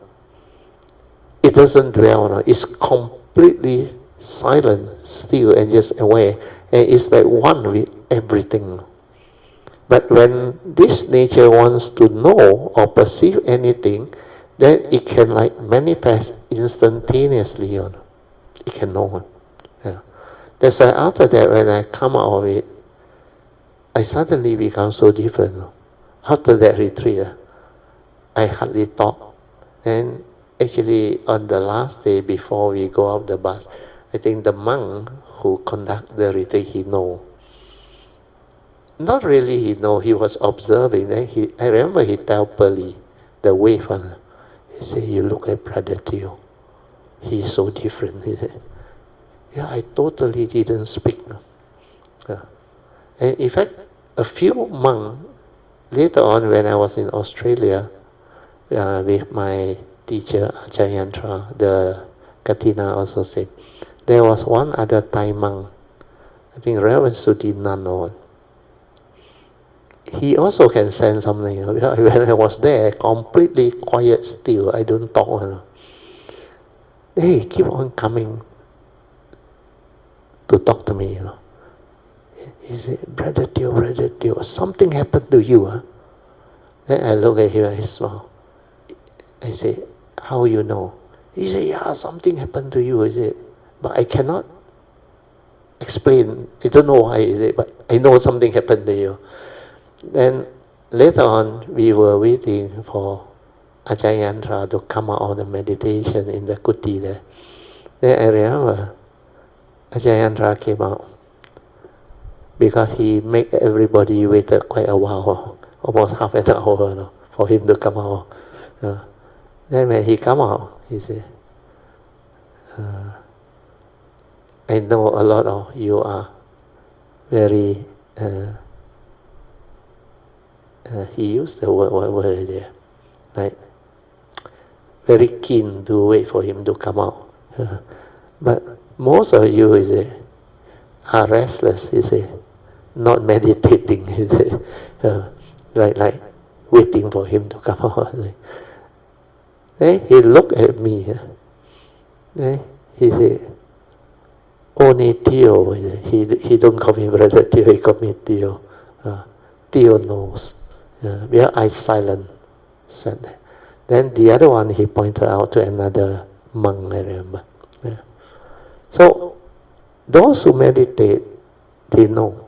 It doesn't dwell. It's completely silent, still, and just aware. And it's like one with everything. But when this nature wants to know or perceive anything, then it can like manifest instantaneously. It can know. That's why after that, when I come out of it, I suddenly become so different. After that retreat, I hardly talk. And actually, on the last day before we go up the bus, I think the monk who conduct the retreat, he know. Not really he know, he was observing. Then I remember he tell Pali, the wave one, he said, "You look at Brother Teo. He's so different." He said, "Yeah, I totally didn't speak." And in fact, a few months later on, when I was in Australia with my teacher Achayantra, the Katina also said, there was one other Thai monk, I think Reverend Sudinan. He also can sense something. When I was there, completely quiet, still, I don't talk. He keep on coming to talk to me. He said, Brother Teo, something happened to you. Then I look at him and I smile. I say, how you know? He said, yeah, something happened to you. I said, but I cannot explain. I don't know why, is it? But I know something happened to you. Then later on, we were waiting for Achayantra to come out of the meditation in the kuti there. Then I remember Achayantra came out because he made everybody waited quite a while, almost half an hour for him to come out. Then when he come out, he said, I know a lot of you are very, he used the word, what word is there? Like, very keen to wait for him to come out. But most of you, are restless, not meditating, like waiting for him to come out. Then he looked at me. Then he said, only Teo. He don't call me Brother Teo, he call me Teo. Teo knows. Where I silent said that. Then the other one he pointed out to another monk, I remember. So those who meditate, they know.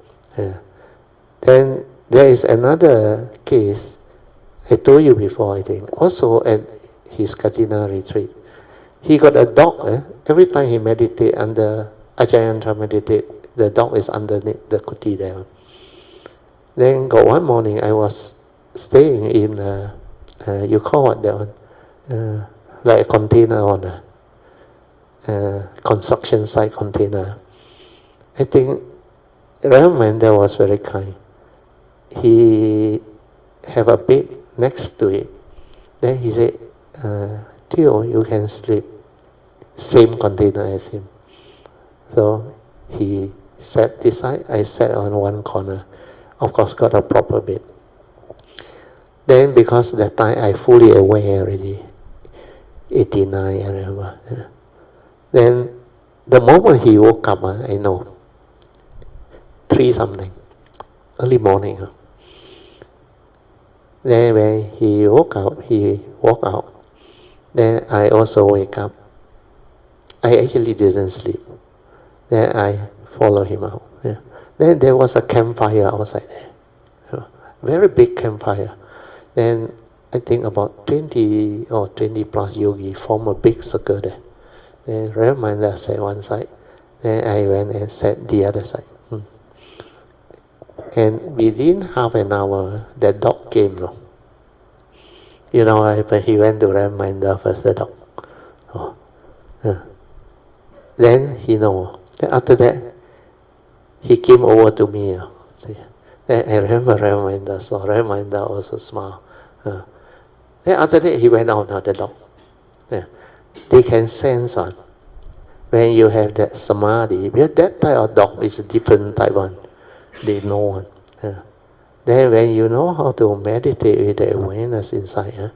Then there is another case, I told you before, I think, also at his Katina retreat. He got a dog. Every time he meditate under Achayantra meditate, the dog is underneath the kuti there. Then got one morning, I was staying in you call what that one? Like a container on a construction site container. I think Ramanda was very kind. He have a bed next to it. Then he said, Theo, you can sleep same container as him. So he sat this side, I sat on one corner. Of course, got a proper bed. Then because that time I fully aware already, 89 I remember. Then the moment he woke up, I know, 3 something, early morning. Then when he woke walked out. Then I also wake up. I actually didn't sleep. Then I follow him out. Yeah. Then there was a campfire outside there. Very big campfire. Then I think about 20 or 20 plus yogi form a big circle there. Then Ramanda sat one side. Then I went and sat the other side. And within half an hour, the dog came. No? You know what happened? He went to Ramanda first, the dog. Then he know. Then after that, he came over to me. Then I remember Ramanda, so Ramanda also smiled. Then after that, he went out, the dog. They can sense one. When you have that samadhi, because that type of dog is a different type one. They know one. Then when you know how to meditate with the awareness inside,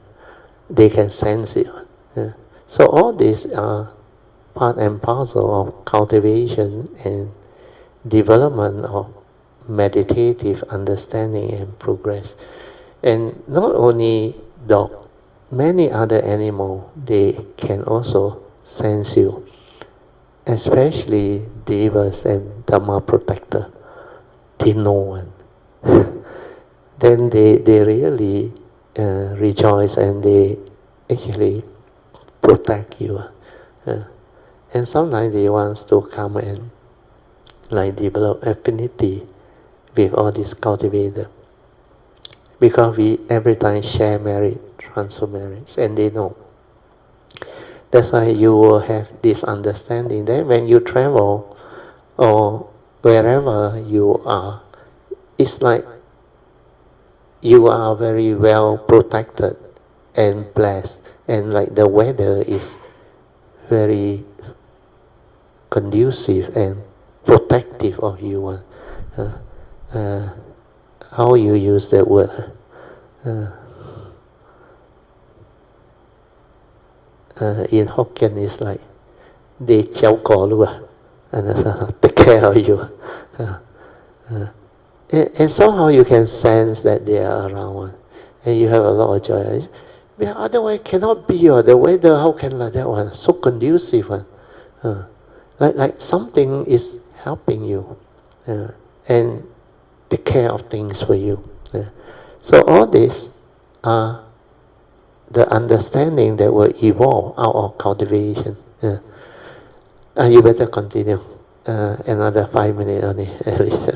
they can sense it. So all these are part and parcel of cultivation and development of meditative understanding and progress. And not only dog, many other animals, they can also sense you. Especially Devas and Dhamma protector. They know one. Then they really rejoice and they actually protect you. And sometimes they want to come and like develop affinity with all these cultivators. Because we every time share merit, transfer merits, and they know. That's why you will have this understanding. Then when you travel or wherever you are, it's like you are very well protected and blessed, and like the weather is very conducive and protective of you. How you use that word? In Hokkien is like they and take care of you. And somehow you can sense that they are around, and you have a lot of joy. Yeah, otherwise cannot be. The weather, how can like that one? So conducive. Like something is helping you, and take care of things for you. So all this are the understanding that will evolve out of cultivation. You better continue. Another 5 minutes only.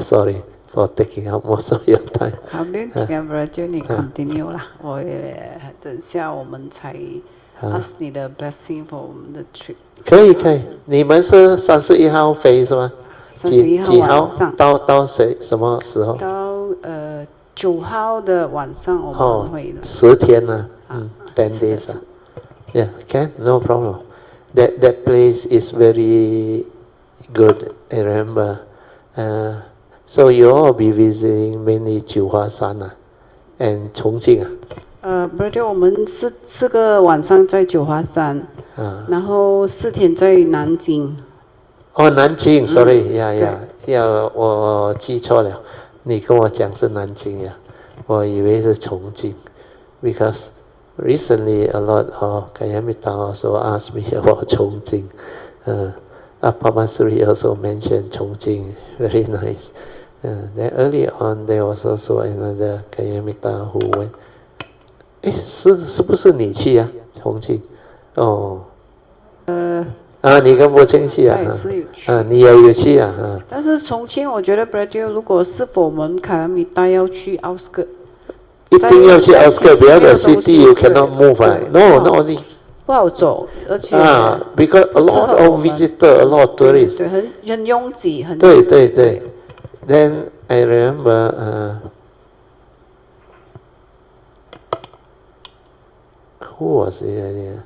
Sorry for taking up most of your time. 好的，这个 Brother 你 continue 啦，我等下我们才 ask 你的 blessing for 我们的 trip。可以，你们是31号飞是吗？31号晚上。到什么时候？到9号的晚上我们会的。10天呢？10 days. Yeah, can no problem. That place is very good. I remember. So you all be visiting mainly 九华山and 重庆Brother 我们4个晚上在九华山，然后4天在南京。南京 ，sorry， 我记错了，你跟我讲是南京呀，我以为是重庆 ，because recently a lot of Kayamita also asked me about Chongqing. Pamasuri also mentioned Chongqing, very nice. Then early on there was also another Kayamita who went. 是不是你去啊？重庆？你跟父亲去啊？你也有去啊？但是重庆，我觉得 Brother 如果是否我们Kayamita要去 outskirt。一定要去 outskirt， 别的 city you cannot move. No, not only 不好走，而且because a lot of visitor, a lot of tourists. 对，很拥挤，很对。Then I remember who was it?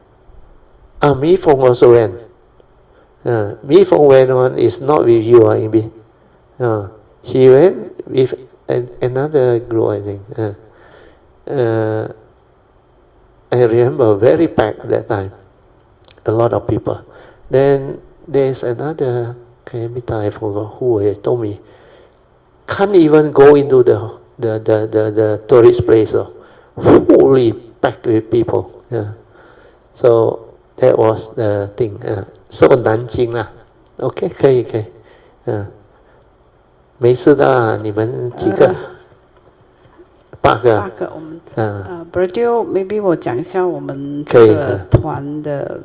Mi Fong also went. Mi Fong went one is not with you, Amy. He went with another group, I think. I remember very packed that time. A lot of people. Then there's another Kamita, I forgot who told me, can't even go into the tourist place. Fully packed with people. So that was the thing. So 南京啦 ，OK， 可以，没事的啦，你们几个？8个。8个，我们Bradley maybe 我讲一下我们这个团的，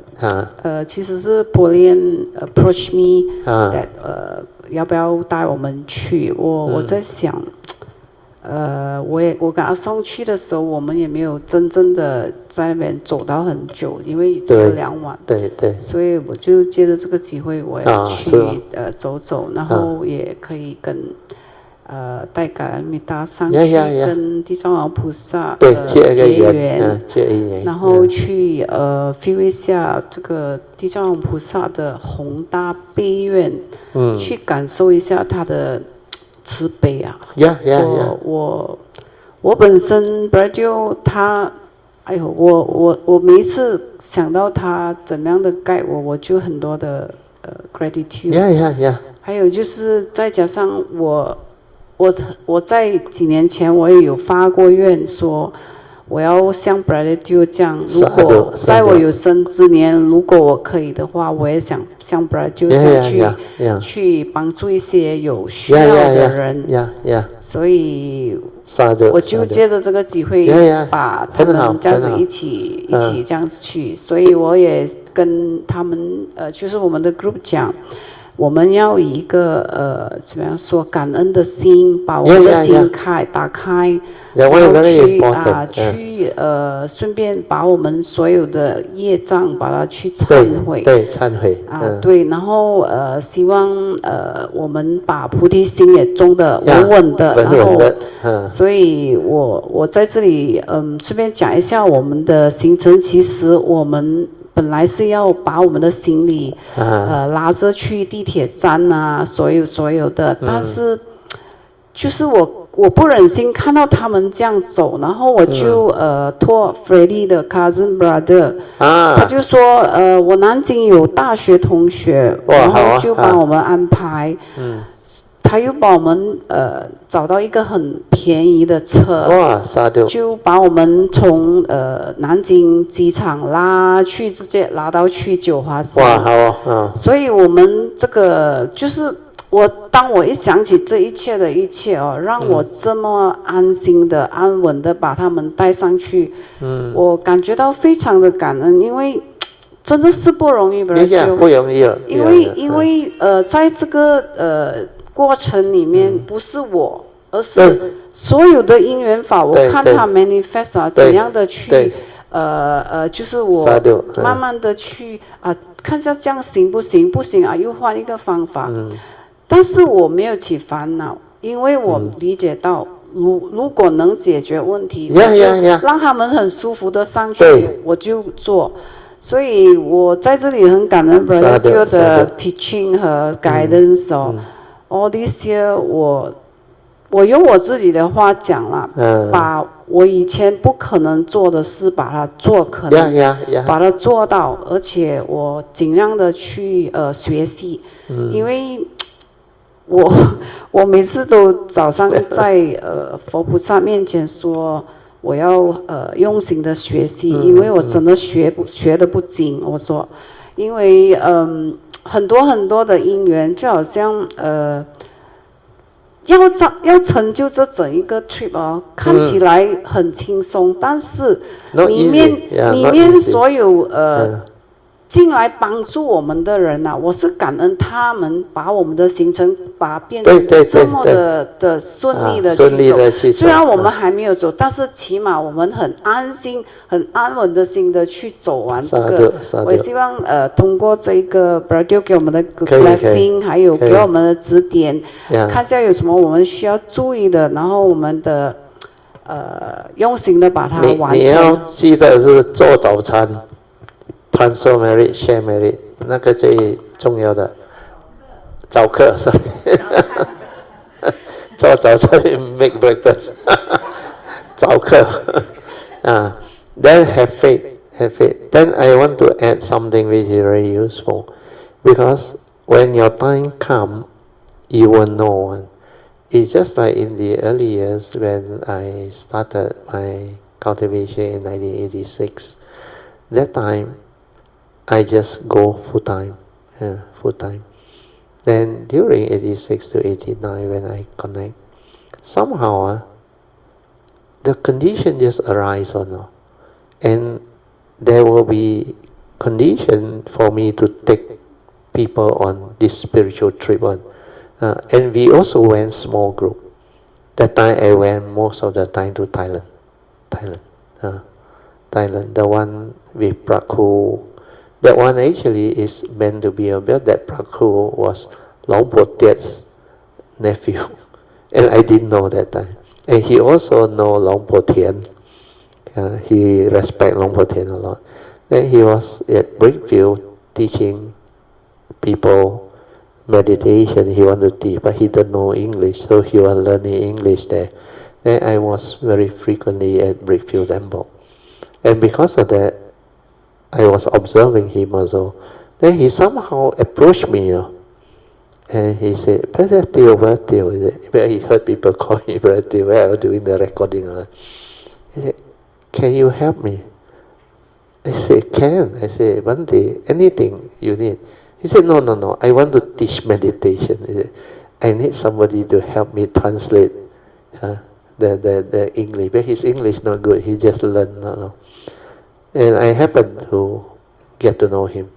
其实是Pauline approach me that 要不要带我们去？我在想。我跟阿松去的时候，我们也没有真正的在那边走到很久，因为只有2晚。对。所以我就借着这个机会，我要去走走，然后也可以跟带感恩米达上去跟地藏王菩萨结缘，然后去feel 一下这个地藏王菩萨的宏大悲愿，去感受一下他的。慈悲啊！我本身 Bradley 他，哎呦，我每一次想到他怎么样的guide我就很多的gratitude。还有就是再加上我在几年前我也有发过愿说。我要像 Bradley 这样，如果在我有生之年，如果我可以的话，我也想像 Bradley 这样去帮助一些有需要的人。所以我就借着这个机会把他们这样子一起这样子去，所以我也跟他们就是我们的 group 讲。我们要以一个怎么样说感恩的心，把我们的心打开，然后去顺便把我们所有的业障把它去忏悔，忏悔对，然后希望我们把菩提心也种得稳稳的，然后所以我在这里顺便讲一下我们的行程，其实我们。本来是要把我们的行李拉着去地铁站啊，所有的，但是就是我不忍心看到他们这样走，然后我就托 Freddy 的 cousin brother，他就说我南京有大学同学，然后就帮我们安排。他又把我们找到一个很便宜的车，就把我们从南京机场直接拉到去九华山。所以我们这个就是当我一想起这一切的一切让我这么安心的、安稳的把他们带上去，我感觉到非常的感恩，因为真的是不容易，不容易了。因为在这个过程里面不是我，而是所有的因缘法，我看它 manifest 怎样的去就是我慢慢的去看一下这样行不行，不行又换一个方法。但是我没有起烦恼，因为我理解到，如果能解决问题，我就让他们很舒服的上去，我就做。所以我在这里很感恩 Bradley 的 teaching 和 guidance all this year 我用我自己的话讲啦，把我以前不可能做的事把它做可能，把它做到，而且我尽量的去学习，因为我每次都早上在佛菩萨面前说我要用心的学习，因为我真的学得不精，我说，因为很多的因缘，就好像要成就这整一个 trip 看起来很轻松，但是里面所有进来帮助我们的人我是感恩他们把我们的行程变成这么的顺利的去走。虽然我们还没有走，但是起码我们很安心、很安稳的心的去走完这个。我也希望通过这个 Bradley 给我们的 blessing， 还有给我们的指点，看一下有什么我们需要注意的，然后我们的用心的把它完成。你要记得是做早餐 ，transfer merit share merit 那个最重要的。早课 sorry 做早餐 make breakfast 早课then have faith. Then I want to add something which is very useful, because when your time comes, you will know. It's just like in the early years when I started my cultivation in 1986. That time, I just go full time. Then during 86 to 89, when I connect, somehow the condition just arise or no, and there will be condition for me to take people on this spiritual trip on. And we also went small group. That time I went most of the time to Thailand. The one with Prakhu. That one actually is meant to be about that Prakhu was Long Po Tiet's nephew. And I didn't know that time. And he also know Long Po Tien. He respect Long Po Tien a lot. Then he was at Brickville teaching people meditation. He wanted to teach, but he didn't know English, so he was learning English there. Then I was very frequently at Brickville Temple. And because of that, I was observing him also. Then he somehow approached me, and he said, Brother Teo. He heard people call me Brother Teo. I was doing the recording. He said, can you help me? I said, can. I said, one day, anything you need. He said, no, I want to teach meditation. He said, I need somebody to help me translate the English. But his English not good. He just learned. And I happened to get to know him.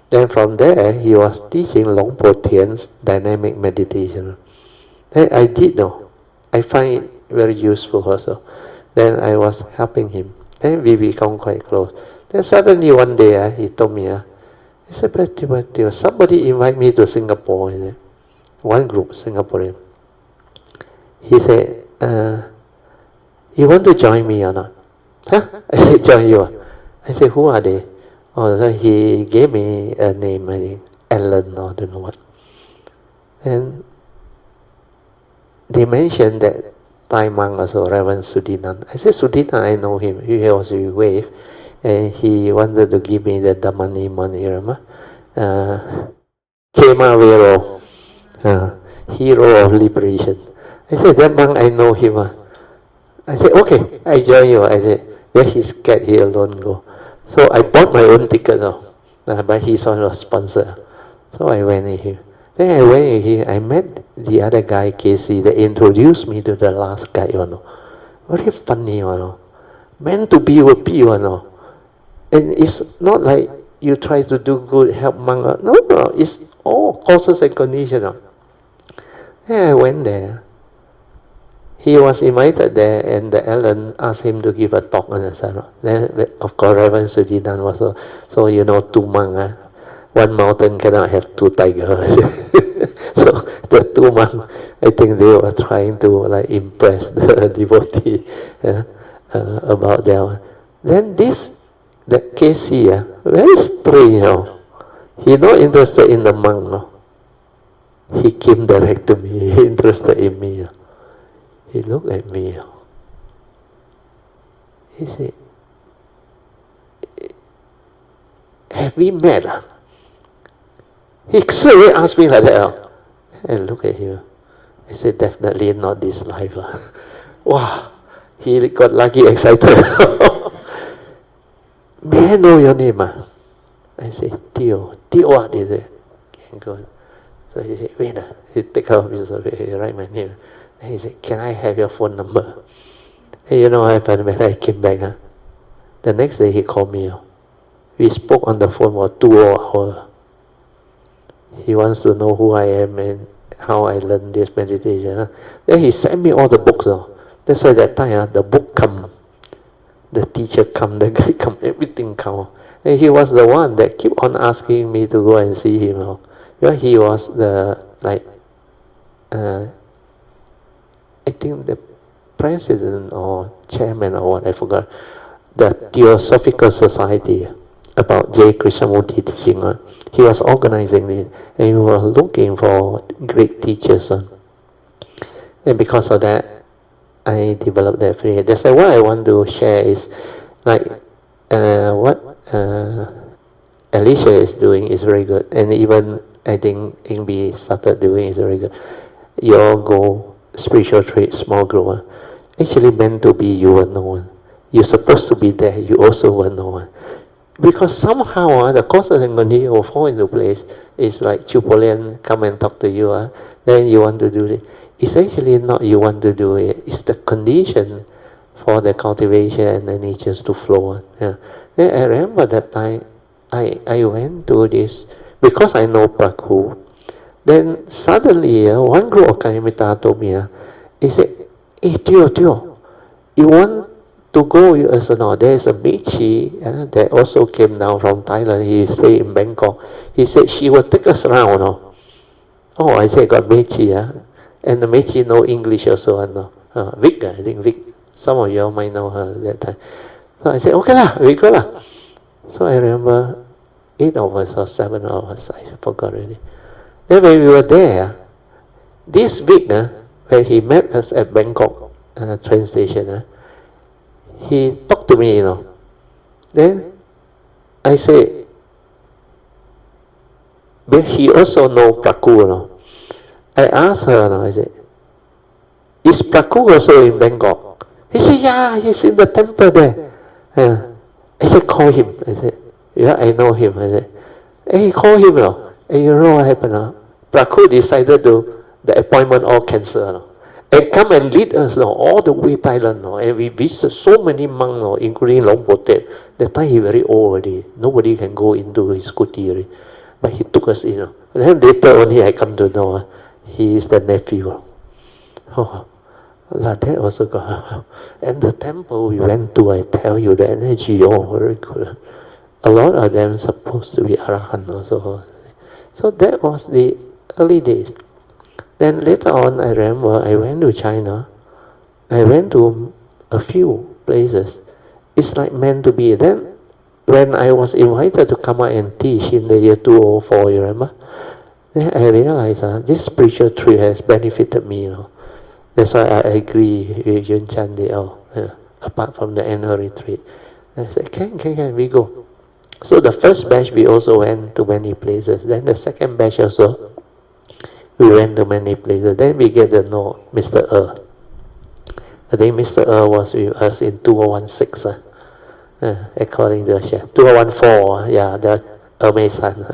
Then from there, he was teaching Long Po Tien's dynamic meditation. Then I did know. I find it very useful also. Then I was helping him. Then we become quite close. Then suddenly one day, he told me, he said, Brother, somebody invite me to Singapore. One group, Singaporean. He said, you want to join me or not? Huh? I said, join you. I said, who are they? Oh, so he gave me a name, I think, Alan or I don't know what. And they mentioned that Thai monk also, Reverend Sudinan. I said, Sudinan, I know him. He was with Wave. And he wanted to give me the Dhamma money, remember? Kema Vero, hero of liberation. I said, that monk, I know him. I said, okay, I join you. I said, where he's scared, he alone go. So I bought my own ticket, but he's on a sponsor. So I went with him. Then I went with him. I met the other guy, Casey, that introduced me to the last guy, Very funny, Meant to be with you, And it's not like you try to do good, help monk. No, it's all causes and conditions. Then I went there. He was invited there, and the Ellen asked him to give a talk on the side. Then, of course, Reverend Sujidan was so two monks. One mountain cannot have two tigers. So the two monks, I think they were trying to impress the devotee about that one. Then the Casey, very strange. He not interested in the monk. He came direct to me. He interested in me. He looked at me. He said, have we met? He straight asked me like that. And look at him. I said, definitely not this life. Wow, he got lucky excited. May I know your name? I said, Teo. Teo what is it? So he said, wait. He take out his he write my name. And he said, can I have your phone number? And you know what happened when I came back? The next day he called me. We spoke on the phone for 2 hours. He wants to know who I am and how I learned this meditation. Then he sent me all the books. That's why that time the book come. The teacher come, the guy come, everything come. And he was the one that keep on asking me to go and see him. He was the, I think the president or chairman or what, I forgot, the Theosophical Society about J. Krishnamurti teaching. He was organizing it, and he was looking for great teachers. And because of that, I developed that free. That's why what I want to share is like what Alicia is doing is very good, and even I think Ingbi started doing is very good. Your goal, spiritual trade, small group, actually meant to be you were no one. You're supposed to be there, you also were no one. Because somehow the causes and conditions will fall into place. It's like Chupolian come and talk to you, then you want to do it. It's actually not you want to do it, it's the condition for the cultivation and the natures to flow. Yeah. Then I remember that time I went to this, because I know Praku. Then suddenly one group of Kayamita told me, he said, hey Tio, you want to go with us or not? There's a Mechi that also came down from Thailand. He stayed in Bangkok. He said she will take us around. Oh, I said, got Mechi. And the Mechi know English also. Vic, I think Vic. Some of you might know her at that time. So I said, okay lah, we go lah. So I remember 8 of us or 7 of us, I forgot already. Then when we were there, this Vic, when he met us at Bangkok train station, he talked to me, Then I said, but he also know Praku, I asked her, I said, is Praku also in Bangkok? He said, yeah, he's in the temple there. I said, call him. I said, yeah, I know him. I said, hey, call him. And you know what happened? Praku decided the appointment all cancel. And come and lead us all the way Thailand. And we visited so many monks, including Long Potet. That time he very old already. Nobody can go into his kuti. But he took us in. And then later only I come to know he is the nephew. Oh, that also got. And the temple we went to, I tell you, the energy, very good. A lot of them supposed to be Arahant also. So that was the early days. Then later on, I remember I went to China. I went to a few places. It's like meant to be. Then when I was invited to come out and teach in the year 2004, you remember? Then I realized this spiritual tree has benefited me. That's why I agree with Yun Chan apart from the annual retreat. I said, can we go? So the first batch we also went to many places. Then the second batch also, we went to many places. Then we get to know Mr. I think Mr. was with us in 2016, according to the chef. 2014, the Mason.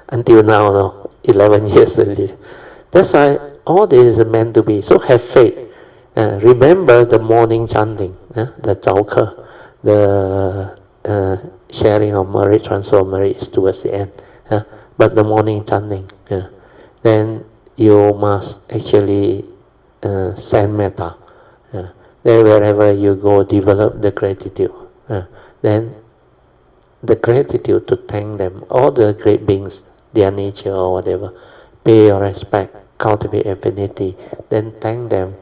Until now, 11 years already. That's why all this is meant to be. So have faith. Remember the morning chanting, the Zhaoke, the sharing of merit, transfer of merit is towards the end. But the morning chanting, then you must actually send metta. Then wherever you go, develop the gratitude. Then the gratitude to thank them, all the great beings, their nature or whatever. Pay your respect, cultivate affinity, then thank them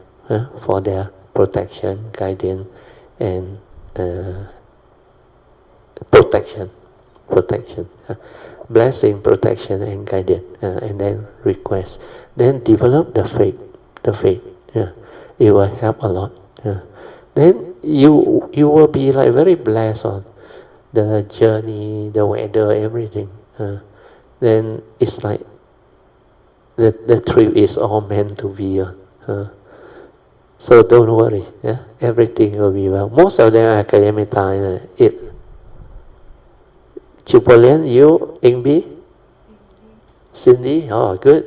for their protection, guidance, and protection. Blessing, protection, and guidance, and then request. Then develop the faith. It will help a lot. Then you will be like very blessed on the journey, the weather, everything. Then it's like the trip is all meant to be. So don't worry. Everything will be well. Most of them are Kayamita. Chupolian, you, Ingbi, Cindy, good.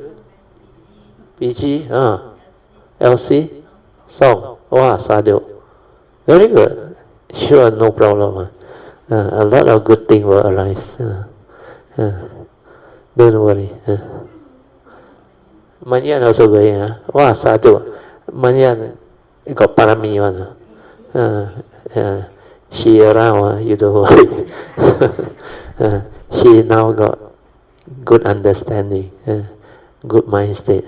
PG, LC, Song, Sadhu. Very good. Sure, no problem. A lot of good things will arise. Don't worry. Manyan also going, Sadhu. Manyan got parami one. She around, you don't worry. She now got good understanding, good mind state.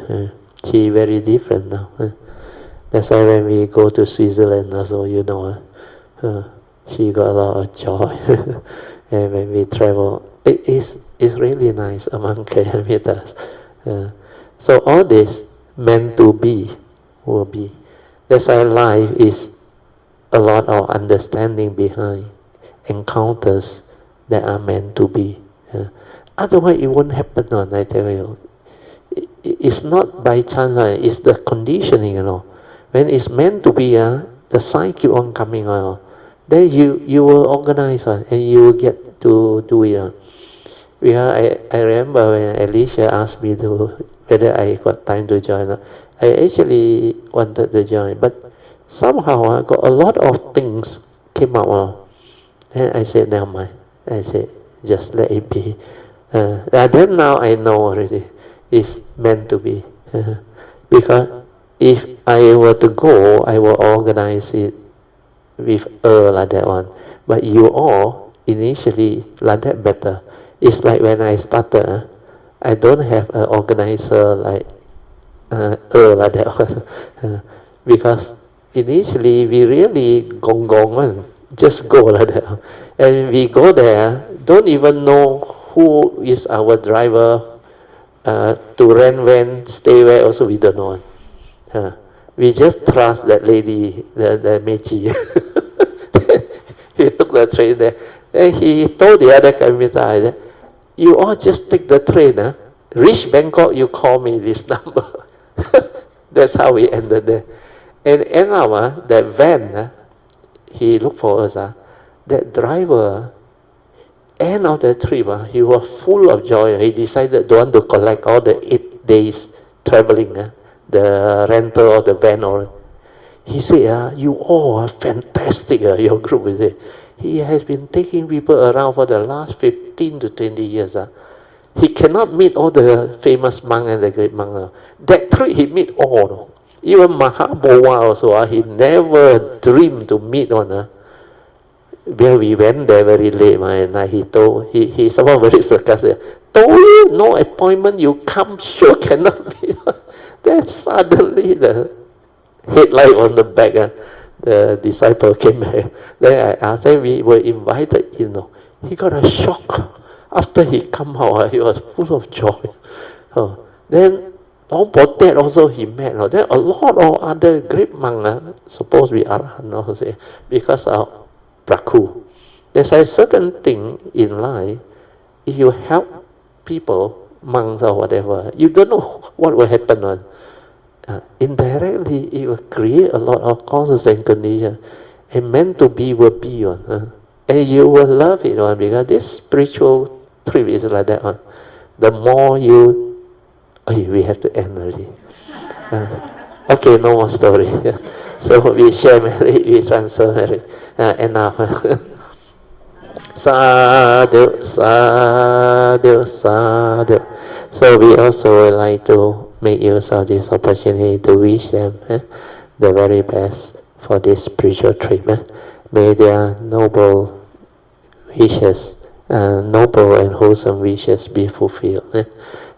She very different now. That's why when we go to Switzerland also, she got a lot of joy. And when we travel, it's really nice among Kayamitas. So all this meant to be will be. That's why life is a lot of understanding behind encounters that are meant to be. Otherwise it won't happen, I tell you. It's not by chance, it's the conditioning, When it's meant to be, the sign keep on coming on. Then you will organize and you will get to do it. I remember when Alicia asked me whether I got time to join. I actually wanted to join, but somehow I got a lot of things came up. And I said, never mind. I said, just let it be. Then now I know already. It's meant to be. Because if I were to go, I will organize it with like that one. But you all initially like that better. It's like when I started, I don't have an organizer like like that one. Because initially we really gong just go like that. And we go there, don't even know who is our driver, to rent when, stay where, also we don't know. We just trust that lady, the Meiji. He took the train there. And he told the other commuter, you all just take the train. Reach Bangkok, you call me this number. That's how we ended there. And end up, that van, he looked for us. That driver, end of the trip, he was full of joy. He decided to want to collect all the 8 days traveling, the rental of the van. He said, you all are fantastic, your group. Is it? He has been taking people around for the last 15 to 20 years. He cannot meet all the famous monks and the great monks. That trip he meet all. Even Mahabowa also, he never dreamed to meet one. Well, we went there very late, and he someone very sarcastic. Told you no appointment, you come, sure cannot be. Then suddenly the headlight on the back, the disciple came back. Then I asked him, we were invited, He got a shock. After he come out, he was full of joy. Then on board that also he met. Then a lot of other great monks, supposed to be Arahant, because of Praku. There's a certain thing in life, if you help people, monks or whatever, you don't know what will happen. Indirectly, it will create a lot of causes and conditions. And meant to be will be one. And you will love it one, because this spiritual trip is like that one. The more you... we have to end already. Okay, no more story. So we share merit, we transfer merit. Enough. Sadhu, sadhu, sadhu. So we also would like to make use of this opportunity to wish them the very best for this spiritual trip. May their noble wishes, noble and wholesome wishes be fulfilled.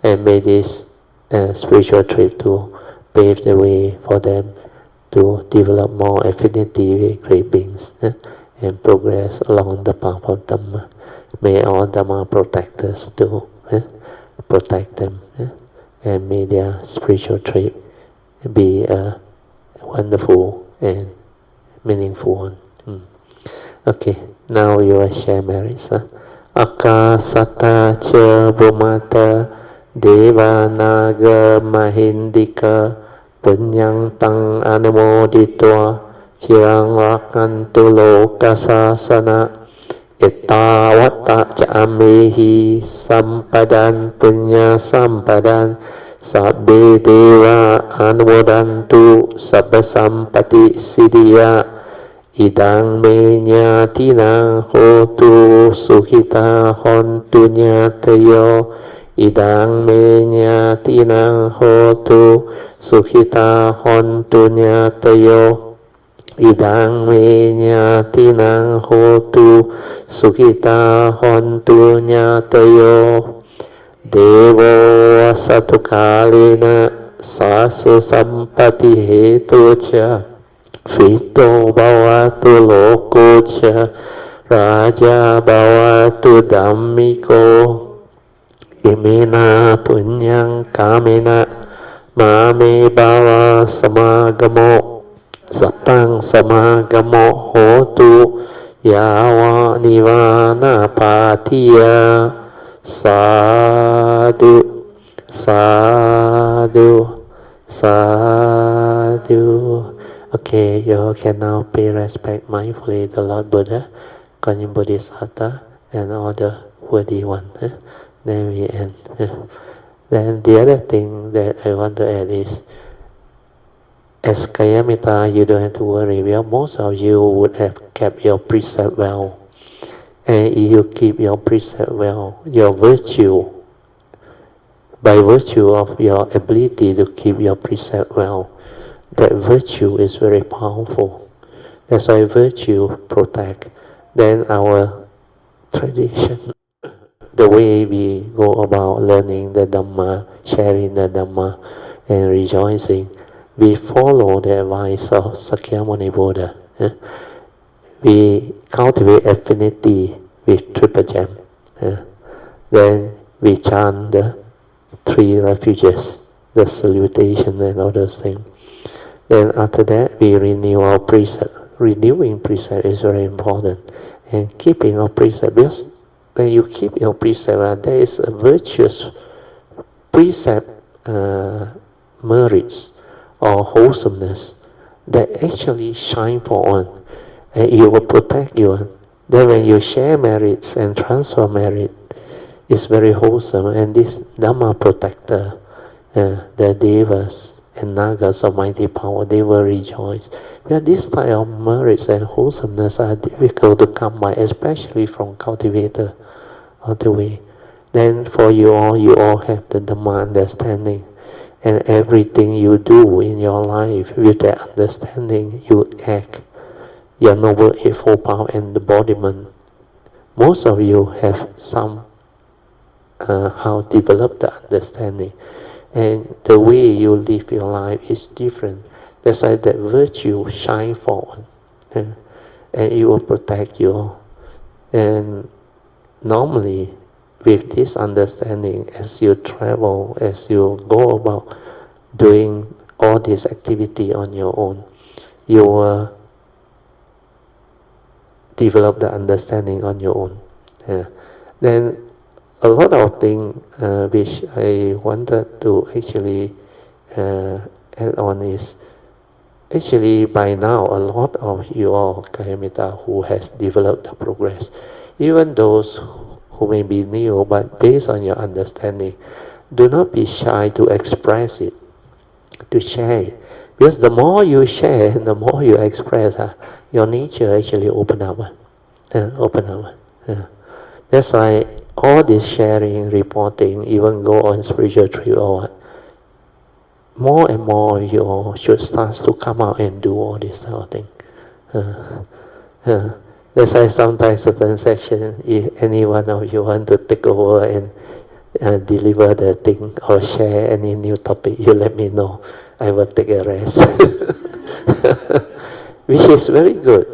And may this spiritual trip to pave the way for them to develop more affinity with great beings and progress along the path of Dhamma. May all Dhamma protectors do protect them, and may their spiritual trip be a wonderful and meaningful one. Okay, now you will share merits. Akasata cha bhumata deva naga mahindika punyang tang anumoditwa cirang rakantu lokasasana ettawata ja'amehi sampadan punya sampadan sabbe deva anumodantu sabba sampati siddhya idang me nyatina hotu sukhita hontu nyatayo idang me nyatina hotu sukhita hontu nyatayo idang me nyatina hotu sukhita hontu nyatayo devo satu kalina sa su sampati hetu cha Fito bhavatu loko cha Raja bhavatu dhammiko Imena punyang kamena Mame bhava samagamo Satang samagamo hotu Yawa nivana patiya Sadhu Sadhu Sadhu. Okay, you can now pay respect mindfully to Lord Buddha, Guanyin Bodhisattva, and all the worthy ones. Then we end. Then the other thing that I want to add is, as Kayamita, you don't have to worry. Well, most of you would have kept your precept well. And if you keep your precept well, your virtue, by virtue of your ability to keep your precept well, that virtue is very powerful. That's why virtue protect. Then our tradition, the way we go about learning the Dhamma, sharing the Dhamma, and rejoicing, we follow the advice of Sakyamuni Buddha. We cultivate affinity with Triple Gem. Then we chant the 3 refuges, the salutation and all those things. Then after that, we renew our precept. Renewing precept is very important. And keeping our precept, because when you keep your precept, there is a virtuous precept merits or wholesomeness that actually shine for one. And it will protect you. Then when you share merits and transfer merit, it's very wholesome. And this Dhamma protector, the Devas, and Nagas of mighty power, they will rejoice. Because this type of merits and wholesomeness are difficult to come by, especially from cultivator of the way. Then for you all have the Dhamma understanding. And everything you do in your life with that understanding, you act. Your Noble Eightfold Path and embodiment. Most of you have some how develop the understanding. And the way you live your life is different. That's why that virtue shine forward. And it will protect you. And normally, with this understanding, as you travel, as you go about doing all this activity on your own, you will develop the understanding on your own. Then a lot of things which I wanted to actually add on is, actually by now a lot of you all, Kayamita, who has developed the progress, even those who may be new, but based on your understanding, do not be shy to express it, to share it. Because the more you share, the more you express, your nature actually open up. That's why all this sharing, reporting, even go on spiritual trip or what, more and more you all should start to come out and do all this type of thing. That's why sometimes certain sessions, if any one of you want to take over and deliver the thing or share any new topic, you let me know. I will take a rest. Which is very good.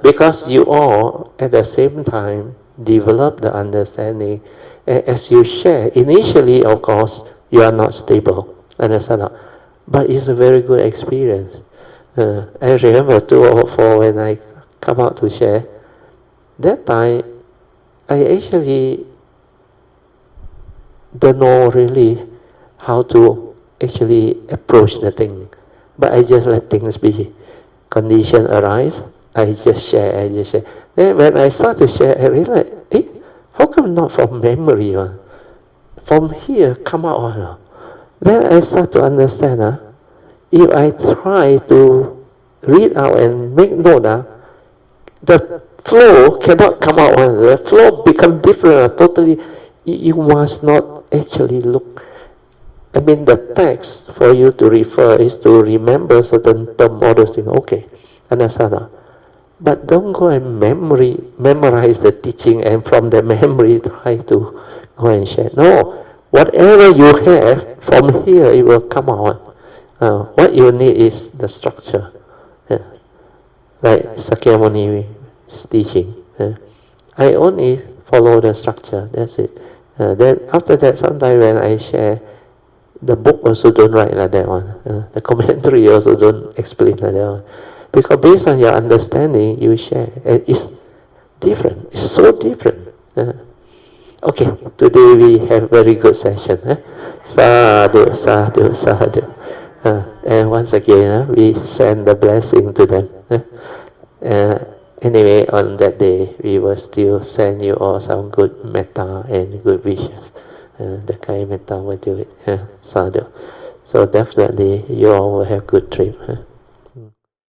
Because you all, at the same time, develop the understanding. As you share, initially, of course, you are not stable. Understand? But it's a very good experience. I remember 2004 when I come out to share. That time, I actually don't know really how to actually approach the thing. But I just let things be. Condition arise, I just share. Then when I start to share, I realize, how come not from memory? From here come out. Then I start to understand, if I try to read out and make note, the flow cannot come out. The flow become different, totally. You must not actually look. I mean, the text for you to refer is to remember certain term, all those things. Okay, understand? But don't go and memorize the teaching and from the memory try to go and share. No, whatever you have from here, it will come out. What you need is the structure. Like Sakyamuni is teaching. I only follow the structure, that's it. Then after that, sometimes when I share, the book also don't write like that one. The commentary also don't explain like that one. Because based on your understanding, you share. And it's different. It's so different. Okay, today we have very good session. Sadhu, sadhu, sadhu. And once again, we send the blessing to them. Anyway, on that day, we will still send you all some good metta and good wishes. The kind metta will do it. Sadhu. So definitely, you all will have good trip.